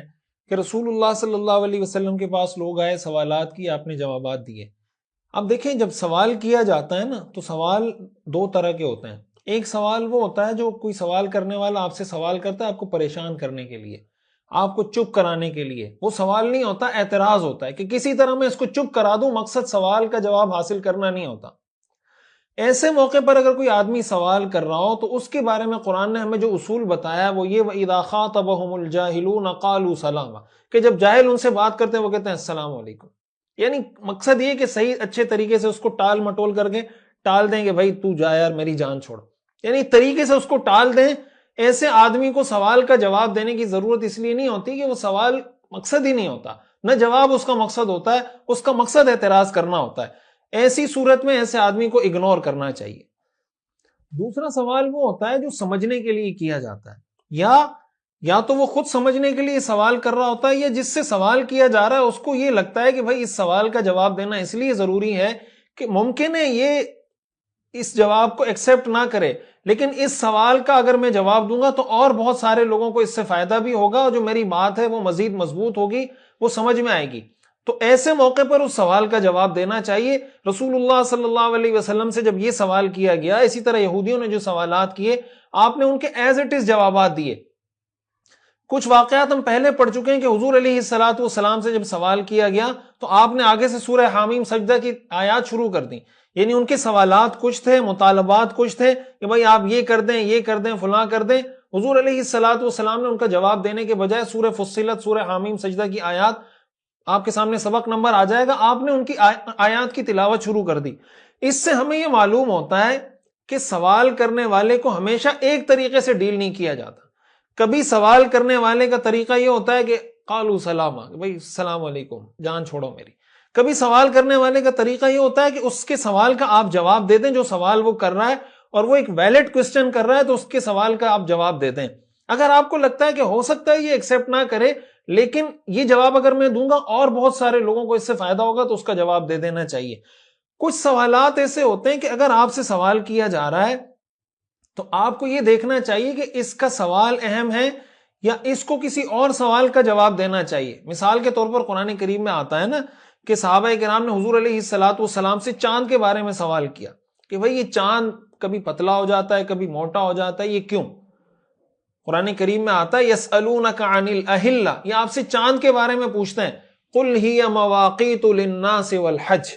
کہ رسول اللہ صلی اللہ علیہ وسلم کے پاس لوگ آئے، سوالات کی، آپ نے جوابات دیے. اب دیکھیں جب سوال کیا جاتا ہے نا تو سوال 2 طرح کے ہوتے ہیں. ایک سوال وہ ہوتا ہے جو کوئی سوال کرنے والا آپ سے سوال کرتا ہے آپ کو پریشان کرنے کے لیے، آپ کو چپ کرانے کے لیے. وہ سوال نہیں ہوتا، اعتراض ہوتا ہے کہ کسی طرح میں اس کو چپ کرا دوں. مقصد سوال کا جواب حاصل کرنا نہیں ہوتا. ایسے موقع پر اگر کوئی آدمی سوال کر رہا ہو تو اس کے بارے میں قرآن نے ہمیں جو اصول بتایا وہ یہ وَإِذَا خَاطَبَهُمُ الْجَاهِلُونَ قَالُوا سَلَامًا، کہ جب جاہل ان سے بات کرتے ہیں وہ کہتے ہیں السلام علیکم. یعنی مقصد یہ کہ صحیح اچھے طریقے سے اس کو ٹال مٹول کر کے ٹال دیں کہ بھائی تو جا یار میری جان چھوڑ، یعنی طریقے سے اس کو ٹال دیں. ایسے آدمی کو سوال کا جواب دینے کی ضرورت اس لیے نہیں ہوتی کہ وہ سوال مقصد ہی نہیں ہوتا، نہ جواب اس کا مقصد ہوتا ہے، اس کا مقصد اعتراض کرنا ہوتا ہے. ایسی صورت میں ایسے آدمی کو اگنور کرنا چاہیے. دوسرا سوال وہ ہوتا ہے جو سمجھنے کے لیے کیا جاتا ہے، یا تو وہ خود سمجھنے کے لیے سوال کر رہا ہوتا ہے، یا جس سے سوال کیا جا رہا ہے اس کو یہ لگتا ہے کہ بھائی اس سوال کا جواب دینا اس لیے ضروری ہے کہ ممکن ہے یہ اس جواب کو ایکسپٹ نہ کرے، لیکن اس سوال کا اگر میں جواب دوں گا تو اور بہت سارے لوگوں کو اس سے فائدہ بھی ہوگا اور جو میری بات ہے وہ مزید مضبوط ہوگی، وہ سمجھ میں آئے گی. تو ایسے موقع پر اس سوال کا جواب دینا چاہیے. رسول اللہ صلی اللہ علیہ وسلم سے جب یہ سوال کیا گیا، اسی طرح یہودیوں نے جو سوالات کیے آپ نے ان کے ایز اٹ از جوابات دیے. کچھ واقعات ہم پہلے پڑھ چکے ہیں کہ حضور علیہ الصلوۃ والسلام سے جب سوال کیا گیا تو آپ نے آگے سے سورہ حامیم سجدہ کی آیات شروع کر دیں. یعنی ان کے سوالات کچھ تھے، مطالبات کچھ تھے کہ بھائی آپ یہ کر دیں، یہ کر دیں، فلاں کر دیں. حضور علیہ الصلوۃ والسلام نے ان کا جواب دینے کے بجائے سورہ فصلت، سورہ حامیم سجدہ کی آیات، آپ کے سامنے سبق نمبر آ جائے گا، آپ نے ان کی آیات کی تلاوت شروع کر دی. اس سے ہمیں یہ معلوم ہوتا ہے کہ سوال کرنے والے کو ہمیشہ ایک طریقے سے ڈیل نہیں کیا جاتا. کبھی سوال کرنے والے کا طریقہ یہ ہوتا ہے کہ قالوا سلاما، بھائی السلام علیکم، جان چھوڑو میری. کبھی سوال کرنے والے کا طریقہ یہ ہوتا ہے کہ اس کے سوال کا آپ جواب دے دیں جو سوال وہ کر رہا ہے، اور وہ ایک ویلڈ کوسچن کر رہا ہے تو اس کے سوال کا آپ جواب دے دیں۔ اگر آپ کو لگتا ہے کہ ہو سکتا ہے یہ ایکسیپٹ نہ کرے، لیکن یہ جواب اگر میں دوں گا اور بہت سارے لوگوں کو اس سے فائدہ ہوگا، تو اس کا جواب دے دینا چاہیے۔ کچھ سوالات ایسے ہوتے ہیں کہ اگر آپ سے سوال کیا جا رہا ہے تو آپ کو یہ دیکھنا چاہیے کہ اس کا سوال اہم ہے یا اس کو کسی اور سوال کا جواب دینا چاہیے۔ مثال کے طور پر قرآن کریم میں آتا ہے نا کہ صحابہ کرام نے حضور علیہ الصلوۃ والسلام سے چاند کے بارے میں سوال کیا کہ بھئی یہ چاند کبھی پتلا ہو جاتا ہے، کبھی موٹا ہو جاتا ہے، یہ کیوں؟ قرآن کریم میں آتا ہے یسألونک عن الاہلہ، یہ آپ سے چاند کے بارے میں پوچھتے ہیں، قل ہی مواقیت للناس والحج۔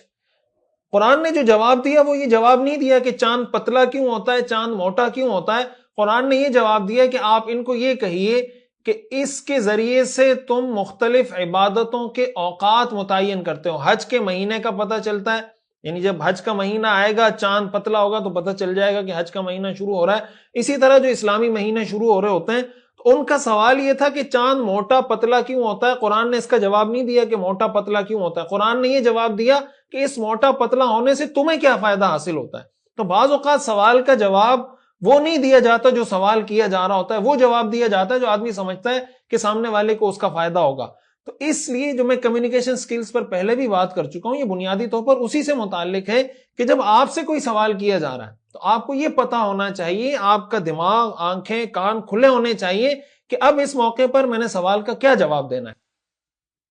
قرآن نے جو جواب دیا وہ یہ جواب نہیں دیا کہ چاند پتلا کیوں ہوتا ہے، چاند موٹا کیوں ہوتا ہے۔ قرآن نے یہ جواب دیا کہ آپ ان کو یہ کہیے کہ اس کے ذریعے سے تم مختلف عبادتوں کے اوقات متعین کرتے ہو۔ حج کے مہینے کا پتہ چلتا ہے، یعنی جب حج کا مہینہ آئے گا چاند پتلا ہوگا تو پتہ چل جائے گا کہ حج کا مہینہ شروع ہو رہا ہے۔ اسی طرح جو اسلامی مہینے شروع ہو رہے ہوتے ہیں، تو ان کا سوال یہ تھا کہ چاند موٹا پتلا کیوں ہوتا ہے۔ قرآن نے اس کا جواب نہیں دیا کہ موٹا پتلا کیوں ہوتا ہے، قرآن نے یہ جواب دیا کہ اس موٹا پتلا ہونے سے تمہیں کیا فائدہ حاصل ہوتا ہے۔ تو بعض اوقات سوال کا جواب وہ نہیں دیا جاتا جو سوال کیا جا رہا ہوتا ہے، وہ جواب دیا جاتا ہے جو آدمی سمجھتا ہے کہ سامنے والے کو اس کا فائدہ ہوگا۔ تو اس لیے جو میں کمیونیکیشن سکلز پر پہلے بھی بات کر چکا ہوں، یہ بنیادی طور پر اسی سے متعلق ہے کہ جب آپ سے کوئی سوال کیا جا رہا ہے تو آپ کو یہ پتا ہونا چاہیے، آپ کا دماغ، آنکھیں، کان کھلے ہونے چاہیے کہ اب اس موقع پر میں نے سوال کا کیا جواب دینا ہے۔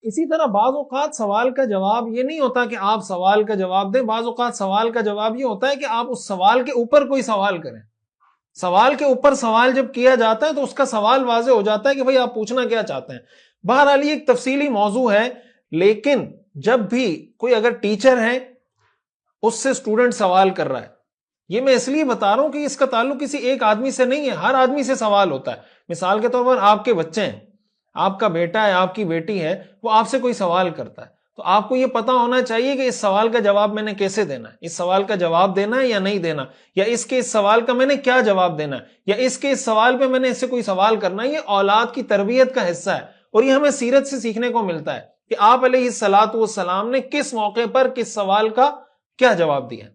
اسی طرح بعض اوقات سوال کا جواب یہ نہیں ہوتا کہ آپ سوال کا جواب دیں، بعض اوقات سوال کا جواب یہ ہوتا ہے کہ آپ اس سوال کے اوپر کوئی سوال کریں۔ سوال کے اوپر سوال جب کیا جاتا ہے تو اس کا سوال واضح ہو جاتا ہے کہ بھئی آپ پوچھنا کیا چاہتے ہیں۔ بہرحال یہ ایک تفصیلی موضوع ہے، لیکن جب بھی کوئی اگر ٹیچر ہے اس سے اسٹوڈنٹ سوال کر رہا ہے، یہ میں اس لیے بتا رہا ہوں کہ اس کا تعلق کسی ایک آدمی سے نہیں ہے، ہر آدمی سے سوال ہوتا ہے۔ مثال کے طور پر آپ کے بچے ہیں، آپ کا بیٹا ہے، آپ کی بیٹی ہے، وہ آپ سے کوئی سوال کرتا ہے، تو آپ کو یہ پتا ہونا چاہیے کہ اس سوال کا جواب میں نے کیسے دینا ہے، اس سوال کا جواب دینا ہے یا نہیں دینا، یا اس کے اس سوال کا میں نے کیا جواب دینا ہے، یا اس کے اس سوال پہ میں نے اس سے کوئی سوال کرنا ہے۔ یہ اولاد کی تربیت کا حصہ ہے، اور یہ ہمیں سیرت سے سیکھنے کو ملتا ہے کہ آپ علیہ الصلوۃ والسلام نے کس موقع پر کس سوال کا کیا جواب دیا۔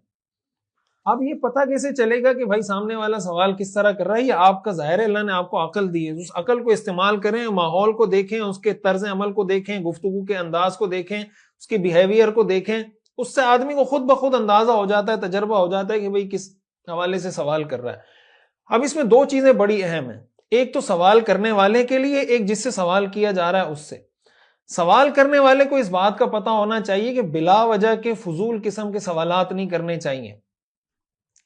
اب یہ پتہ کیسے چلے گا کہ بھائی سامنے والا سوال کس طرح کر رہا ہے؟ یہ آپ کا ظاہر ہے، اللہ نے آپ کو عقل دی ہے، اس عقل کو استعمال کریں، ماحول کو دیکھیں، اس کے طرز عمل کو دیکھیں، گفتگو کے انداز کو دیکھیں، اس کے بیہیویئر کو دیکھیں، اس سے آدمی کو خود بخود اندازہ ہو جاتا ہے، تجربہ ہو جاتا ہے کہ بھئی کس حوالے سے سوال کر رہا ہے۔ اب اس میں دو چیزیں بڑی اہم ہیں، ایک تو سوال کرنے والے کے لیے، ایک جس سے سوال کیا جا رہا ہے اس سے۔ سوال کرنے والے کو اس بات کا پتہ ہونا چاہیے کہ بلا وجہ کے فضول قسم کے سوالات نہیں کرنے چاہیے۔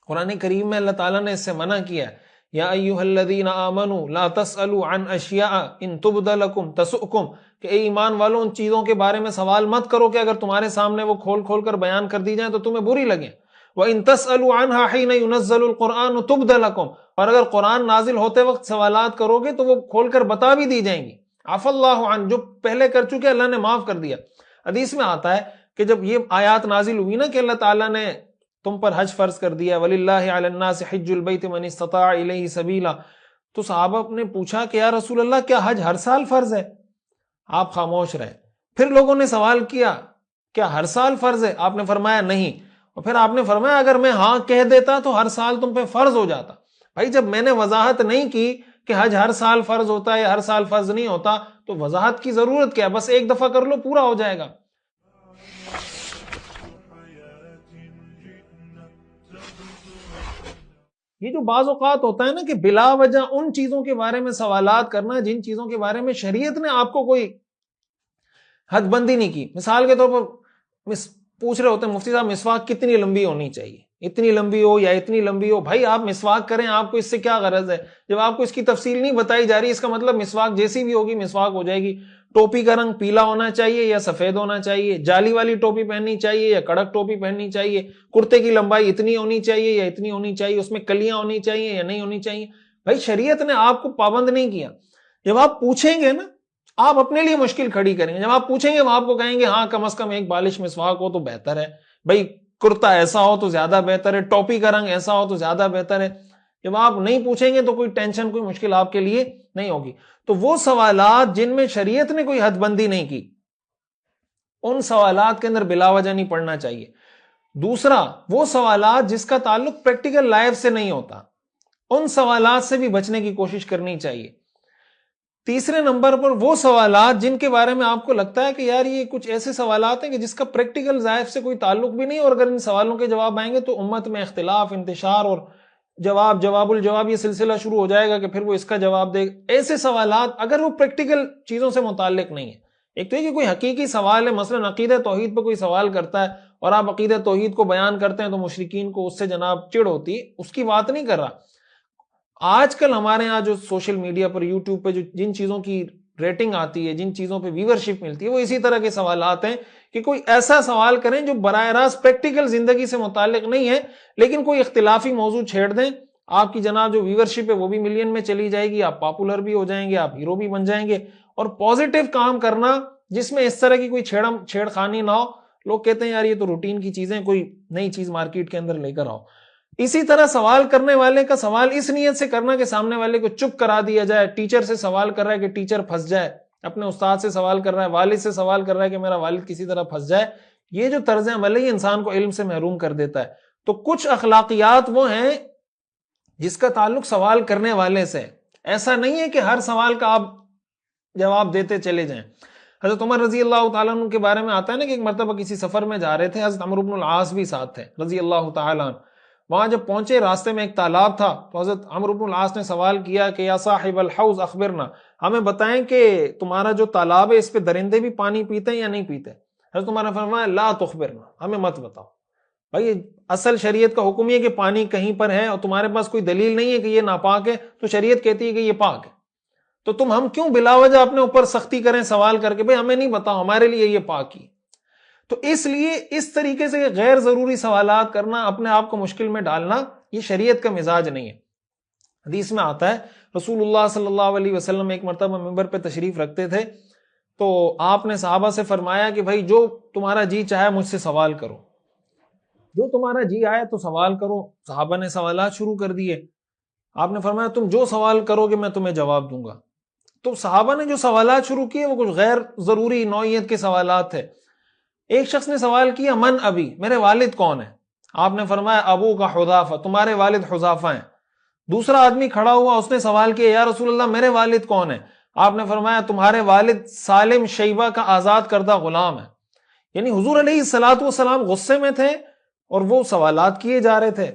قرآن کریم میں اللہ تعالیٰ نے اس سے منع کیا ہے، یا ایھا الذین آمنوا لا تسألوا عن اشیاء ان تبد لکم تسؤکم، کہ اے ایمان والوں ان چیزوں کے بارے میں سوال مت کرو کہ اگر تمہارے سامنے وہ کھول کھول کر بیان کر دی جائیں تو تمہیں بری لگیں۔ وَإِن تَسْأَلُوا عَنْهَا حِينَ يُنَزَّلُ الْقُرْآنُ تُبْدَ لَكُمْ، اور اگر قرآن نازل ہوتے وقت سوالات کرو گے تو وہ کھول کر بتا بھی دی جائیں گی۔ عَفَى اللَّهُ عَنْ، جو پہلے کر چکے اللہ نے معاف کر دیا۔ حدیث میں آتا ہے کہ جب یہ آیات نازل ہوئی نا کہ اللہ تعالیٰ نے تم پر حج فرض کر دیا، وَلِلَّهِ عَلَى النَّاسِ حِجُّ الْبَيْتِ مَنِ اسْتَطَاعَ إِلَيْهِ سَبِيلًا، تو صحابہ نے پوچھا کہ یا رسول اللہ کیا حج ہر سال فرض ہے؟ آپ خاموش رہے۔ پھر لوگوں نے سوال کیا کیا ہر سال فرض ہے؟ آپ نے فرمایا نہیں، اور پھر آپ نے فرمایا اگر میں ہاں کہہ دیتا تو ہر سال تم پہ فرض ہو جاتا۔ بھائی جب میں نے وضاحت نہیں کی کہ حج ہر سال فرض ہوتا ہے یا ہر سال فرض نہیں ہوتا تو وضاحت کی ضرورت کیا ہے؟ بس ایک دفعہ کر لو، پورا ہو جائے گا۔ یہ جو بعض اوقات ہوتا ہے نا کہ بلا وجہ ان چیزوں کے بارے میں سوالات کرنا جن چیزوں کے بارے میں شریعت نے آپ کو کوئی حد بندی نہیں کی۔ مثال کے طور پر پوچھ رہے ہوتے ہیں مفتی صاحب مسواک کتنی لمبی ہونی چاہیے، اتنی لمبی ہو یا اتنی لمبی ہو۔ بھائی آپ مسواک کریں، آپ کو اس سے کیا غرض ہے؟ جب آپ کو اس کی تفصیل نہیں بتائی جا رہی، اس کا مطلب مسواک جیسی بھی ہوگی مسواک ہو جائے گی۔ ٹوپی کا رنگ پیلا ہونا چاہیے یا سفید ہونا چاہیے، جالی والی ٹوپی پہننی چاہیے یا کڑک ٹوپی پہننی چاہیے، کرتے کی لمبائی اتنی ہونی چاہیے یا اتنی ہونی چاہیے، اس میں کلیاں ہونی چاہیے یا نہیں ہونی چاہیے۔ بھائی شریعت نے آپ کو پابند نہیں کیا۔ جب آپ پوچھیں گے نا، آپ اپنے لیے مشکل کھڑی کریں گے۔ جب آپ پوچھیں گے وہ آپ کو کہیں گے ہاں کم از کم ایک بالش مسواک ہو تو بہتر ہے، بھائی کرتا ایسا ہو تو زیادہ بہتر ہے، ٹوپی کا رنگ ایسا ہو تو زیادہ بہتر ہے۔ جب آپ نہیں پوچھیں گے تو کوئی ٹینشن، کوئی مشکل آپ کے لیے نہیں ہوگی۔ تو وہ سوالات جن میں شریعت نے کوئی حد بندی نہیں کی، ان سوالات کے اندر بلا وجہ نہیں پڑنا چاہیے۔ دوسرا، وہ سوالات جس کا تعلق پریکٹیکل لائف سے نہیں ہوتا، ان سوالات سے بھی بچنے کی کوشش کرنی چاہیے۔ تیسرے نمبر پر وہ سوالات جن کے بارے میں آپ کو لگتا ہے کہ یار یہ کچھ ایسے سوالات ہیں کہ جس کا پریکٹیکل لائف سے کوئی تعلق بھی نہیں، اور اگر ان سوالوں کے جواب آئیں گے تو امت میں اختلاف، انتشار اور جواب الجواب یہ سلسلہ شروع ہو جائے گا کہ پھر وہ اس کا جواب دے گا۔ ایسے سوالات اگر وہ پریکٹیکل چیزوں سے متعلق نہیں ہے، ایک تو یہ کہ کوئی حقیقی سوال ہے، مثلا عقیدہ توحید پہ کوئی سوال کرتا ہے اور آپ عقیدہ توحید کو بیان کرتے ہیں تو مشرکین کو اس سے جناب چڑ ہوتی ہے، اس کی بات نہیں کر رہا۔ آج کل ہمارے ہاں جو سوشل میڈیا پر، یوٹیوب پہ جن چیزوں کی ریٹنگ آتی ہے، جن چیزوں پہ ویورشپ ملتی ہے، وہ اسی طرح کے سوالات ہیں کہ کوئی ایسا سوال کریں جو براہ راست پریکٹیکل زندگی سے متعلق نہیں ہے، لیکن کوئی اختلافی موضوع چھیڑ دیں، آپ کی جناب جو ویورشپ ہے وہ بھی ملین میں چلی جائے گی، آپ پاپولر بھی ہو جائیں گے، آپ ہیرو بھی بن جائیں گے۔ اور پازیٹیو کام کرنا جس میں اس طرح کی کوئی چھیڑ خانی نہ ہو، لوگ کہتے ہیں یار یہ تو روٹین کی چیزیں، کوئی نئی چیز مارکیٹ کے اندر لے کر آؤ۔ اسی طرح سوال کرنے والے کا سوال اس نیت سے کرنا کہ سامنے والے کو چپ کرا دیا جائے۔ ٹیچر سے سوال کر رہا ہے کہ ٹیچر پھنس جائے، اپنے استاد سے سوال کر رہا ہے، والد سے سوال کر رہا ہے کہ میرا والد کسی طرح پھنس جائے، یہ جو طرز عمل ہے یہ انسان کو علم سے محروم کر دیتا ہے۔ تو کچھ اخلاقیات وہ ہیں جس کا تعلق سوال کرنے والے سے، ایسا نہیں ہے کہ ہر سوال کا آپ جواب دیتے چلے جائیں۔ حضرت عمر رضی اللہ تعالیٰ عنہ کے بارے میں آتا ہے نا کہ ایک مرتبہ کسی سفر میں جا رہے تھے، حضرت عمرو بن العاص بھی ساتھ تھے رضی اللہ تعالیٰ عنہ۔ وہاں جب پہنچے راستے میں ایک تالاب تھا، تو حضرت عمرو بن العاص نے سوال کیا کہ یا صاحب الحوض اخبرنا، ہمیں بتائیں کہ تمہارا جو تالاب ہے اس پہ درندے بھی پانی پیتے ہیں یا نہیں پیتے؟ حضرت عمر نے فرمایا لا تخبرنا، ہمیں مت بتاؤ۔ بھائی اصل شریعت کا حکم یہ کہ پانی کہیں پر ہے اور تمہارے پاس کوئی دلیل نہیں ہے کہ یہ ناپاک ہے، تو شریعت کہتی ہے کہ یہ پاک ہے، تو ہم کیوں بلا وجہ اپنے اوپر سختی کریں سوال کر کے؟ بھائی ہمیں نہیں بتاؤ، ہمارے لیے یہ پاک ہی۔ تو اس لیے اس طریقے سے غیر ضروری سوالات کرنا، اپنے آپ کو مشکل میں ڈالنا، یہ شریعت کا مزاج نہیں ہے۔ حدیث میں آتا ہے رسول اللہ صلی اللہ علیہ وسلم ایک مرتبہ منبر پہ تشریف رکھتے تھے، تو آپ نے صحابہ سے فرمایا کہ بھائی جو تمہارا جی چاہے مجھ سے سوال کرو، جو تمہارا جی آئے تو سوال کرو۔ صحابہ نے سوالات شروع کر دیے، آپ نے فرمایا تم جو سوال کرو گے میں تمہیں جواب دوں گا۔ تو صحابہ نے جو سوالات شروع کیے وہ کچھ غیر ضروری نوعیت کے سوالات تھے۔ ایک شخص نے سوال کیا من ابی، میرے والد کون ہیں؟ آپ نے فرمایا ابو کا حذافہ، تمہارے والد حذافہ ہیں۔ دوسرا آدمی کھڑا ہوا، اس نے سوال کیا یا رسول اللہ میرے والد کون ہیں؟ آپ نے فرمایا تمہارے والد سالم شیبہ کا آزاد کردہ غلام ہے۔ یعنی حضور علیہ الصلوۃ والسلام غصے میں تھے اور وہ سوالات کیے جا رہے تھے۔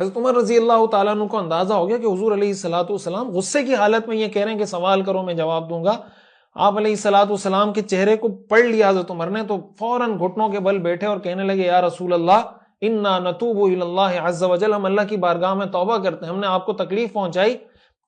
حضرت عمر رضی اللہ تعالیٰ عنہ کو اندازہ ہو گیا کہ حضور علیہ الصلوۃ والسلام غصے کی حالت میں یہ کہہ رہے ہیں کہ سوال کرو میں جواب دوں گا۔ آپ علیہ الصلوۃ والسلام کے چہرے کو پڑھ لیا حضرت عمر نے، تو فوراً گھٹنوں کے بل بیٹھے اور کہنے لگے یا رسول اللہ انا نتوب الی اللہ عز وجل، ہم اللہ کی بارگاہ میں توبہ کرتے ہیں، ہم نے آپ کو تکلیف پہنچائی۔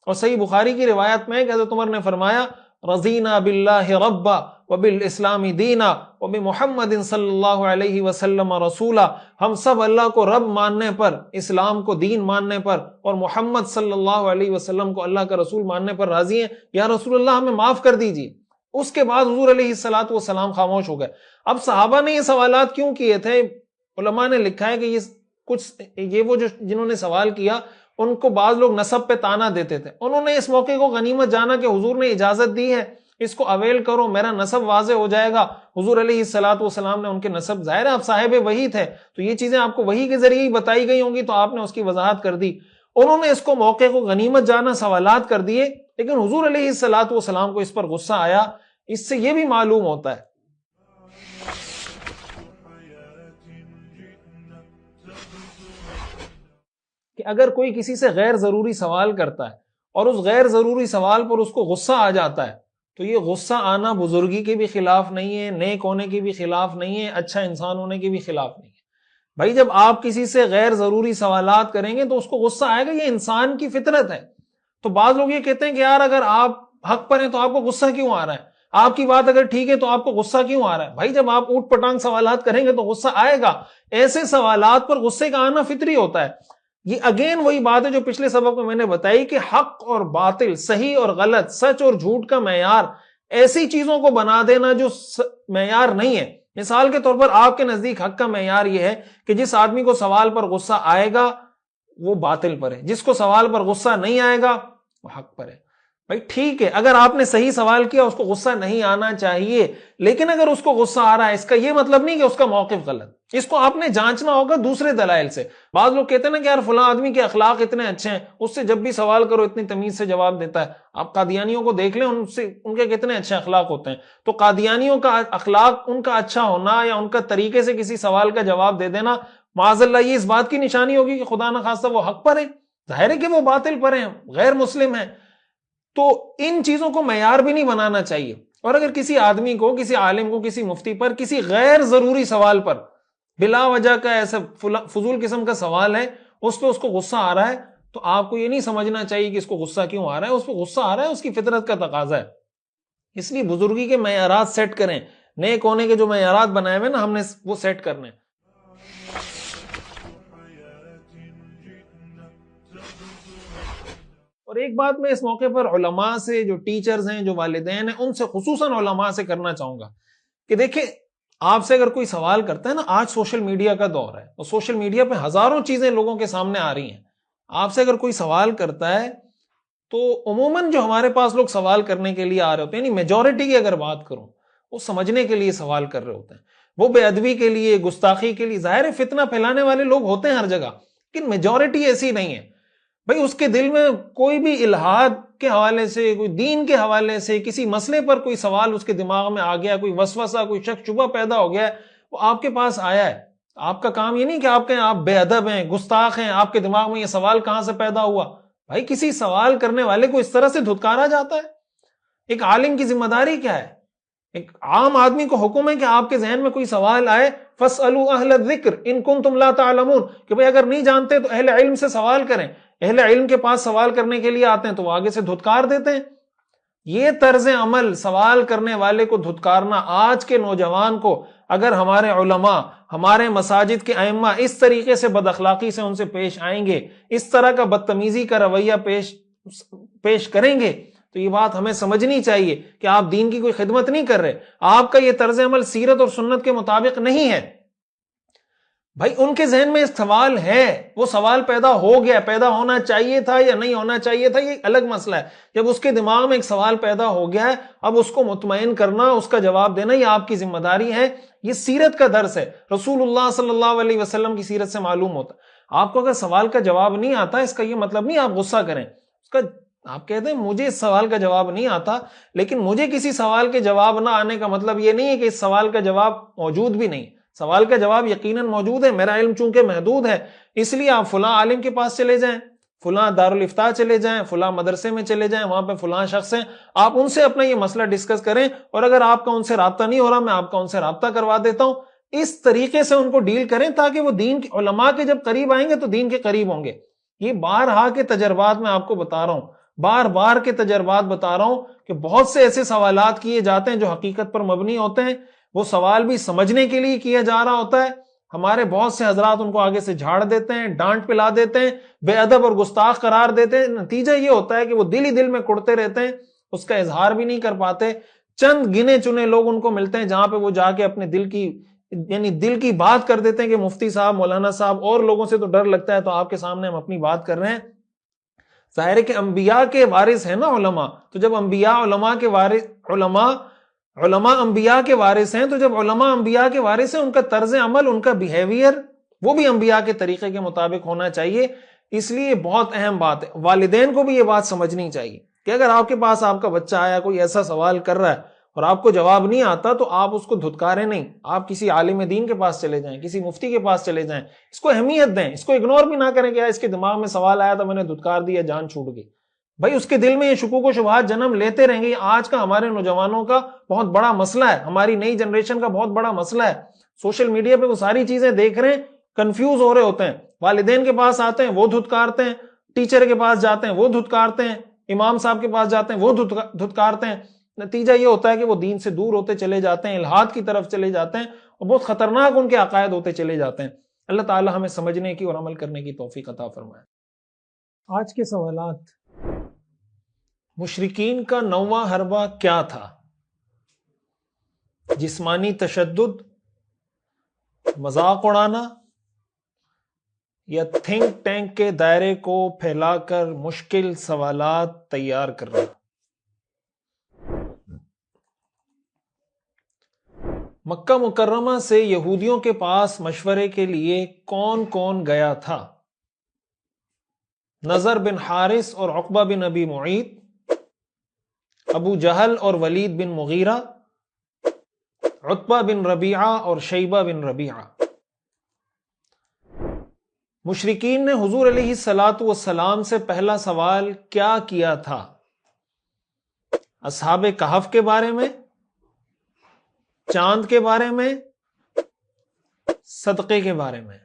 اور صحیح بخاری کی روایت میں ہے کہ حضرت عمر نے فرمایا رضینا باللہ ربا وبالاسلام دینا وبمحمد صلی اللہ علیہ وسلم رسولا، ہم سب اللہ کو رب ماننے پر، اسلام کو دین ماننے پر، اور محمد صلی اللہ علیہ وسلم کو اللہ کا رسول ماننے پر راضی ہیں، یا رسول اللہ ہمیں معاف کر دیجیے۔ اس کے بعد حضور علیہ الصلوۃ والسلام خاموش ہو گئے۔ اب صحابہ نے یہ سوالات کیوں کیے تھے؟ علماء نے لکھا ہے کہ یہ وہ جو جنہوں نے سوال کیا ان کو بعض لوگ نسب پہ تانا دیتے تھے، انہوں نے اس موقع کو غنیمت جانا کہ حضور نے اجازت دی ہے، اس کو اویل کرو، میرا نسب واضح ہو جائے گا۔ حضور علیہ الصلوۃ والسلام نے ان کے نسب، ظاہر ہے آپ صاحب وحی تھے تو یہ چیزیں آپ کو وحی کے ذریعے ہی بتائی گئی ہوں گی، تو آپ نے اس کی وضاحت کر دی۔ انہوں نے اس کو موقع کو غنیمت جانا سوالات کر دیے، لیکن حضور علیہ الصلوۃ والسلام کو اس پر غصہ آیا۔ اس سے یہ بھی معلوم ہوتا ہے کہ اگر کوئی کسی سے غیر ضروری سوال کرتا ہے اور اس غیر ضروری سوال پر اس کو غصہ آ جاتا ہے، تو یہ غصہ آنا بزرگی کے بھی خلاف نہیں ہے، نیک ہونے کے بھی خلاف نہیں ہے، اچھا انسان ہونے کے بھی خلاف نہیں ہے۔ بھائی جب آپ کسی سے غیر ضروری سوالات کریں گے تو اس کو غصہ آئے گا، یہ انسان کی فطرت ہے۔ تو بعض لوگ یہ کہتے ہیں کہ یار اگر آپ حق پر ہیں تو آپ کو غصہ کیوں آ رہا ہے، آپ کی بات اگر ٹھیک ہے تو آپ کو غصہ کیوں آ رہا ہے؟ بھائی جب آپ اوٹ پٹانگ سوالات کریں گے تو غصہ آئے گا، ایسے سوالات پر غصے کا آنا فطری ہوتا ہے۔ یہ اگین وہی بات ہے جو پچھلے سبق میں نے بتائی کہ حق اور باطل، صحیح اور غلط، سچ اور جھوٹ کا معیار ایسی چیزوں کو بنا دینا جو معیار نہیں ہے۔ مثال کے طور پر آپ کے نزدیک حق کا معیار یہ ہے کہ جس آدمی کو سوال پر غصہ آئے گا وہ باطل پر ہے، جس کو سوال پر غصہ نہیں آئے گا وہ حق پر ہے۔ بھائی ٹھیک ہے، اگر آپ نے صحیح سوال کیا اس کو غصہ نہیں آنا چاہیے، لیکن اگر اس کو غصہ آ رہا ہے اس کا یہ مطلب نہیں کہ اس کا موقف غلط، اس کو آپ نے جانچنا ہوگا دوسرے دلائل سے۔ بعض لوگ کہتے ہیں نا کہ یار فلاں آدمی کے اخلاق اتنے اچھے ہیں، اس سے جب بھی سوال کرو اتنی تمیز سے جواب دیتا ہے۔ آپ قادیانیوں کو دیکھ لیں، ان کے کتنے اچھے اخلاق ہوتے ہیں۔ تو قادیانیوں کا اخلاق، ان کا اچھا ہونا یا ان کا طریقے سے کسی سوال کا جواب دے دینا، معاذ اللہ یہ اس بات کی نشانی ہوگی کہ خدا نخواستہ وہ حق پر ہیں، ظاہر ہے کہ وہ باطل پر ہیں، غیر مسلم ہیں۔ تو ان چیزوں کو معیار بھی نہیں بنانا چاہیے۔ اور اگر کسی آدمی کو، کسی عالم کو، کسی مفتی پر کسی غیر ضروری سوال پر، بلا وجہ کا ایسا فضول قسم کا سوال ہے، اس پہ اس کو غصہ آ رہا ہے، تو آپ کو یہ نہیں سمجھنا چاہیے کہ اس کو غصہ کیوں آ رہا ہے۔ اس پہ غصہ آ رہا ہے، اس کی فطرت کا تقاضا ہے۔ اس لیے بزرگی کے معیارات سیٹ کریں، نیک ہونے کے جو معیارات بنائے ہوئے نا ہم نے وہ سیٹ کرنے۔ اور ایک بات میں اس موقع پر علماء سے، جو ٹیچرز ہیں، جو والدین ہیں، ان سے خصوصاً علماء سے کرنا چاہوں گا کہ دیکھیں، آپ سے اگر کوئی سوال کرتا ہے نا، آج سوشل میڈیا کا دور ہے اور سوشل میڈیا پہ ہزاروں چیزیں لوگوں کے سامنے آ رہی ہیں۔ آپ سے اگر کوئی سوال کرتا ہے تو عموماً جو ہمارے پاس لوگ سوال کرنے کے لیے آ رہے ہوتے ہیں، یعنی میجورٹی کی اگر بات کروں، وہ سمجھنے کے لیے سوال کر رہے ہوتے ہیں، وہ بے ادبی کے لیے، گستاخی کے لیے۔ ظاہر ہے فتنہ پھیلانے والے لوگ ہوتے ہیں ہر جگہ، لیکن میجورٹی ایسی نہیں ہے۔ بھائی اس کے دل میں کوئی بھی الہاد کے حوالے سے، کوئی دین کے حوالے سے، کسی مسئلے پر کوئی سوال اس کے دماغ میں آ گیا، کوئی وسوسہ، کوئی شک شبہ پیدا ہو گیا ہے، وہ آپ کے پاس آیا ہے۔ آپ کا کام یہ نہیں کہ آپ کہیں آپ بے ادب ہیں، گستاخ ہیں، آپ کے دماغ میں یہ سوال کہاں سے پیدا ہوا۔ بھائی کسی سوال کرنے والے کو اس طرح سے دھتکارا جاتا ہے؟ ایک عالم کی ذمہ داری کیا ہے؟ ایک عام آدمی کو حکم ہے کہ آپ کے ذہن میں کوئی سوال آئے، فَاسْأَلُوا أَهْلَ الذِّكْرِ إِن كُنتُمْ لَا تَعْلَمُونَ، کہ بھئی اگر نہیں جانتے تو اہل علم سے سوال کریں۔ اہل علم کے پاس سوال کرنے کے لیے آتے ہیں تو وہ آگے سے دھتکار دیتے ہیں۔ یہ طرز عمل، سوال کرنے والے کو دھتکارنا، آج کے نوجوان کو اگر ہمارے علماء، ہمارے مساجد کے ائمہ اس طریقے سے بد اخلاقی سے ان سے پیش آئیں گے، اس طرح کا بدتمیزی کا رویہ پیش کریں گے، تو یہ بات ہمیں سمجھنی چاہیے کہ آپ دین کی کوئی خدمت نہیں کر رہے، آپ کا یہ طرز عمل سیرت اور سنت کے مطابق نہیں ہے۔ بھائی ان کے ذہن میں ایک سوال ہے، وہ سوال پیدا ہو گیا، پیدا ہونا چاہیے تھا یا نہیں ہونا چاہیے تھا، یہ الگ مسئلہ ہے۔ جب اس کے دماغ میں ایک سوال پیدا ہو گیا ہے، اب اس کو مطمئن کرنا، اس کا جواب دینا، یہ آپ کی ذمہ داری ہے۔ یہ سیرت کا درس ہے، رسول اللہ صلی اللہ علیہ وسلم کی سیرت سے معلوم ہوتا ہے۔ آپ کو اگر سوال کا جواب نہیں آتا، اس کا یہ مطلب نہیں آپ غصہ کریں، اس کا آپ کہتے ہیں مجھے اس سوال کا جواب نہیں آتا، لیکن مجھے کسی سوال کے جواب نہ آنے کا مطلب یہ نہیں ہے کہ اس سوال کا جواب موجود بھی نہیں۔ سوال کا جواب یقیناً موجود ہے، میرا علم چونکہ محدود ہے، اس لیے آپ فلاں عالم کے پاس چلے جائیں، فلاں دارالافتاء چلے جائیں، فلاں مدرسے میں چلے جائیں، وہاں پہ فلاں شخص ہیں، آپ ان سے اپنا یہ مسئلہ ڈسکس کریں، اور اگر آپ کا ان سے رابطہ نہیں ہو رہا، میں آپ کا ان سے رابطہ کروا دیتا ہوں۔ اس طریقے سے ان کو ڈیل کریں تاکہ وہ دین کے علماء کے جب قریب آئیں گے تو دین کے قریب ہوں گے۔ یہ بارہا کے تجربات میں آپ کو بتا رہا ہوں، بار بار کے تجربات بتا رہا ہوں کہ بہت سے ایسے سوالات کیے جاتے ہیں جو حقیقت پر مبنی ہوتے ہیں، وہ سوال بھی سمجھنے کے لیے کیا جا رہا ہوتا ہے، ہمارے بہت سے حضرات ان کو آگے سے جھاڑ دیتے ہیں، ڈانٹ پلا دیتے ہیں، بے ادب اور گستاخ قرار دیتے ہیں۔ نتیجہ یہ ہوتا ہے کہ وہ دل ہی دل میں کڑتے رہتے ہیں، اس کا اظہار بھی نہیں کر پاتے۔ چند گنے چنے لوگ ان کو ملتے ہیں جہاں پہ وہ جا کے اپنے دل کی بات کر دیتے ہیں کہ مفتی صاحب، مولانا صاحب، اور لوگوں سے تو ڈر لگتا ہے، تو آپ کے سامنے ہم اپنی بات کر رہے ہیں۔ ظاہر ہے کہ انبیاء کے وارث ہیں نا علماء، تو جب انبیاء علماء کے وارث، علماء انبیاء کے وارث ہیں، تو جب علماء انبیاء کے وارث ہیں، ان کا طرز عمل، ان کا بیہیویئر، وہ بھی انبیاء کے طریقے کے مطابق ہونا چاہیے۔ اس لیے بہت اہم بات ہے، والدین کو بھی یہ بات سمجھنی چاہیے کہ اگر آپ کے پاس آپ کا بچہ آیا، کوئی ایسا سوال کر رہا ہے اور آپ کو جواب نہیں آتا، تو آپ اس کو دھتکاریں نہیں، آپ کسی عالم دین کے پاس چلے جائیں، کسی مفتی کے پاس چلے جائیں، اس کو اہمیت دیں، اس کو اگنور بھی نہ کریں کہ اس کے دماغ میں سوال آیا تھا، میں نے دھتکار دیا، جان چھوٹ گئی۔ بھائی اس کے دل میں یہ شکوک و شبہات جنم لیتے رہیں گے۔ یہ آج کا ہمارے نوجوانوں کا بہت بڑا مسئلہ ہے، ہماری نئی جنریشن کا بہت بڑا مسئلہ ہے۔ سوشل میڈیا پہ وہ ساری چیزیں دیکھ رہے ہیں، کنفیوز ہو رہے ہوتے ہیں، والدین کے پاس آتے ہیں وہ دھتکارتے ہیں، ٹیچر کے پاس جاتے ہیں وہ دھتکارتے ہیں، امام صاحب کے پاس جاتے ہیں وہ دھتکارتے ہیں۔ نتیجہ یہ ہوتا ہے کہ وہ دین سے دور ہوتے چلے جاتے ہیں، الحاد کی طرف چلے جاتے ہیں، اور بہت خطرناک ان کے عقائد ہوتے چلے جاتے ہیں۔ اللہ تعالی ہمیں سمجھنے کی اور عمل کرنے کی توفیق عطا فرمائے۔ آج کے سوالات: مشرکین کا 9واں حربہ کیا تھا؟ جسمانی تشدد، مذاق اڑانا، یا تھنک ٹینک کے دائرے کو پھیلا کر مشکل سوالات تیار کرنا؟ مکہ مکرمہ سے یہودیوں کے پاس مشورے کے لیے کون کون گیا تھا؟ نضر بن حارث اور عقبہ بن ابی معیط، ابو جہل اور ولید بن مغیرہ، عتبہ بن ربیعہ اور شیبہ بن ربیعہ۔ مشرکین نے حضور علیہ الصلاۃ والسلام سے پہلا سوال کیا کیا تھا؟ اصحاب کہف کے بارے میں، چاند کے بارے میں، صدقے کے بارے میں۔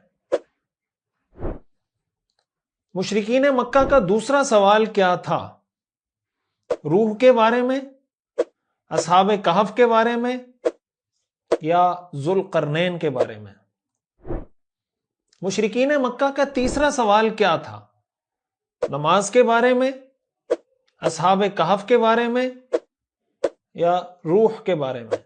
مشرکین مکہ کا دوسرا سوال کیا تھا؟ روح کے بارے میں، اصحاب کہف کے بارے میں یا ذوالقرنین کے بارے میں۔ مشرکین مکہ کا تیسرا سوال کیا تھا؟ نماز کے بارے میں، اصحاب کہف کے بارے میں یا روح کے بارے میں۔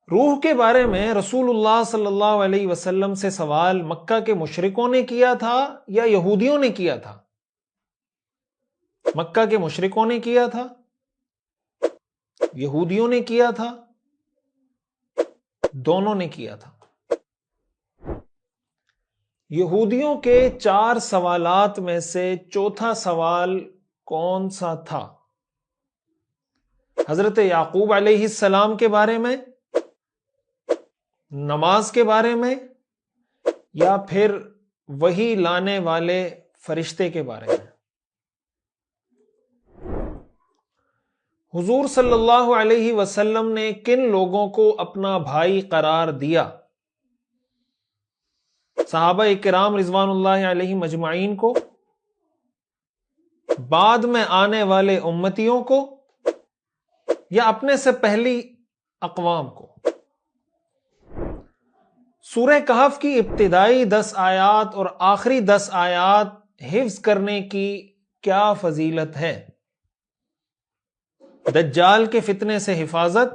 روح کے بارے میں رسول اللہ صلی اللہ علیہ وسلم سے سوال مکہ کے مشرکوں نے کیا تھا یا یہودیوں نے کیا تھا؟ مکہ کے مشرکوں نے کیا تھا، یہودیوں نے کیا تھا، دونوں نے کیا تھا۔ یہودیوں کے 4 سوالات میں سے چوتھا سوال کون سا تھا؟ حضرت یعقوب علیہ السلام کے بارے میں، نماز کے بارے میں یا پھر وحی لانے والے فرشتے کے بارے میں۔ حضور صلی اللہ علیہ وسلم نے کن لوگوں کو اپنا بھائی قرار دیا؟ صحابہ کرام رضوان اللہ علیہم اجمعین کو، بعد میں آنے والے امتیوں کو یا اپنے سے پہلی اقوام کو؟ سورہ کہف کی ابتدائی 10 آیات اور آخری 10 آیات حفظ کرنے کی کیا فضیلت ہے؟ دجال کے فتنے سے حفاظت،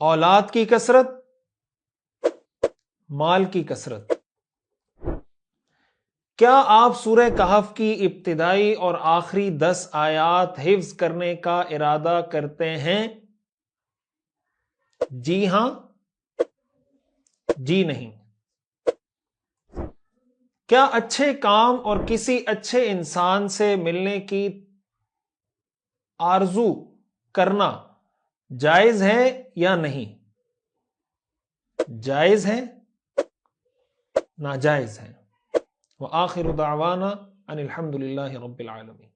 اولاد کی کثرت، مال کی کثرت۔ کیا آپ سورہ کہف کی ابتدائی اور آخری 10 آیات حفظ کرنے کا ارادہ کرتے ہیں؟ جی ہاں، جی نہیں۔ کیا اچھے کام اور کسی اچھے انسان سے ملنے کی آرزو کرنا جائز ہے یا نہیں؟ جائز ہے، ناجائز ہے۔ وآخر دعوانا ان الحمد للہ رب العالمین۔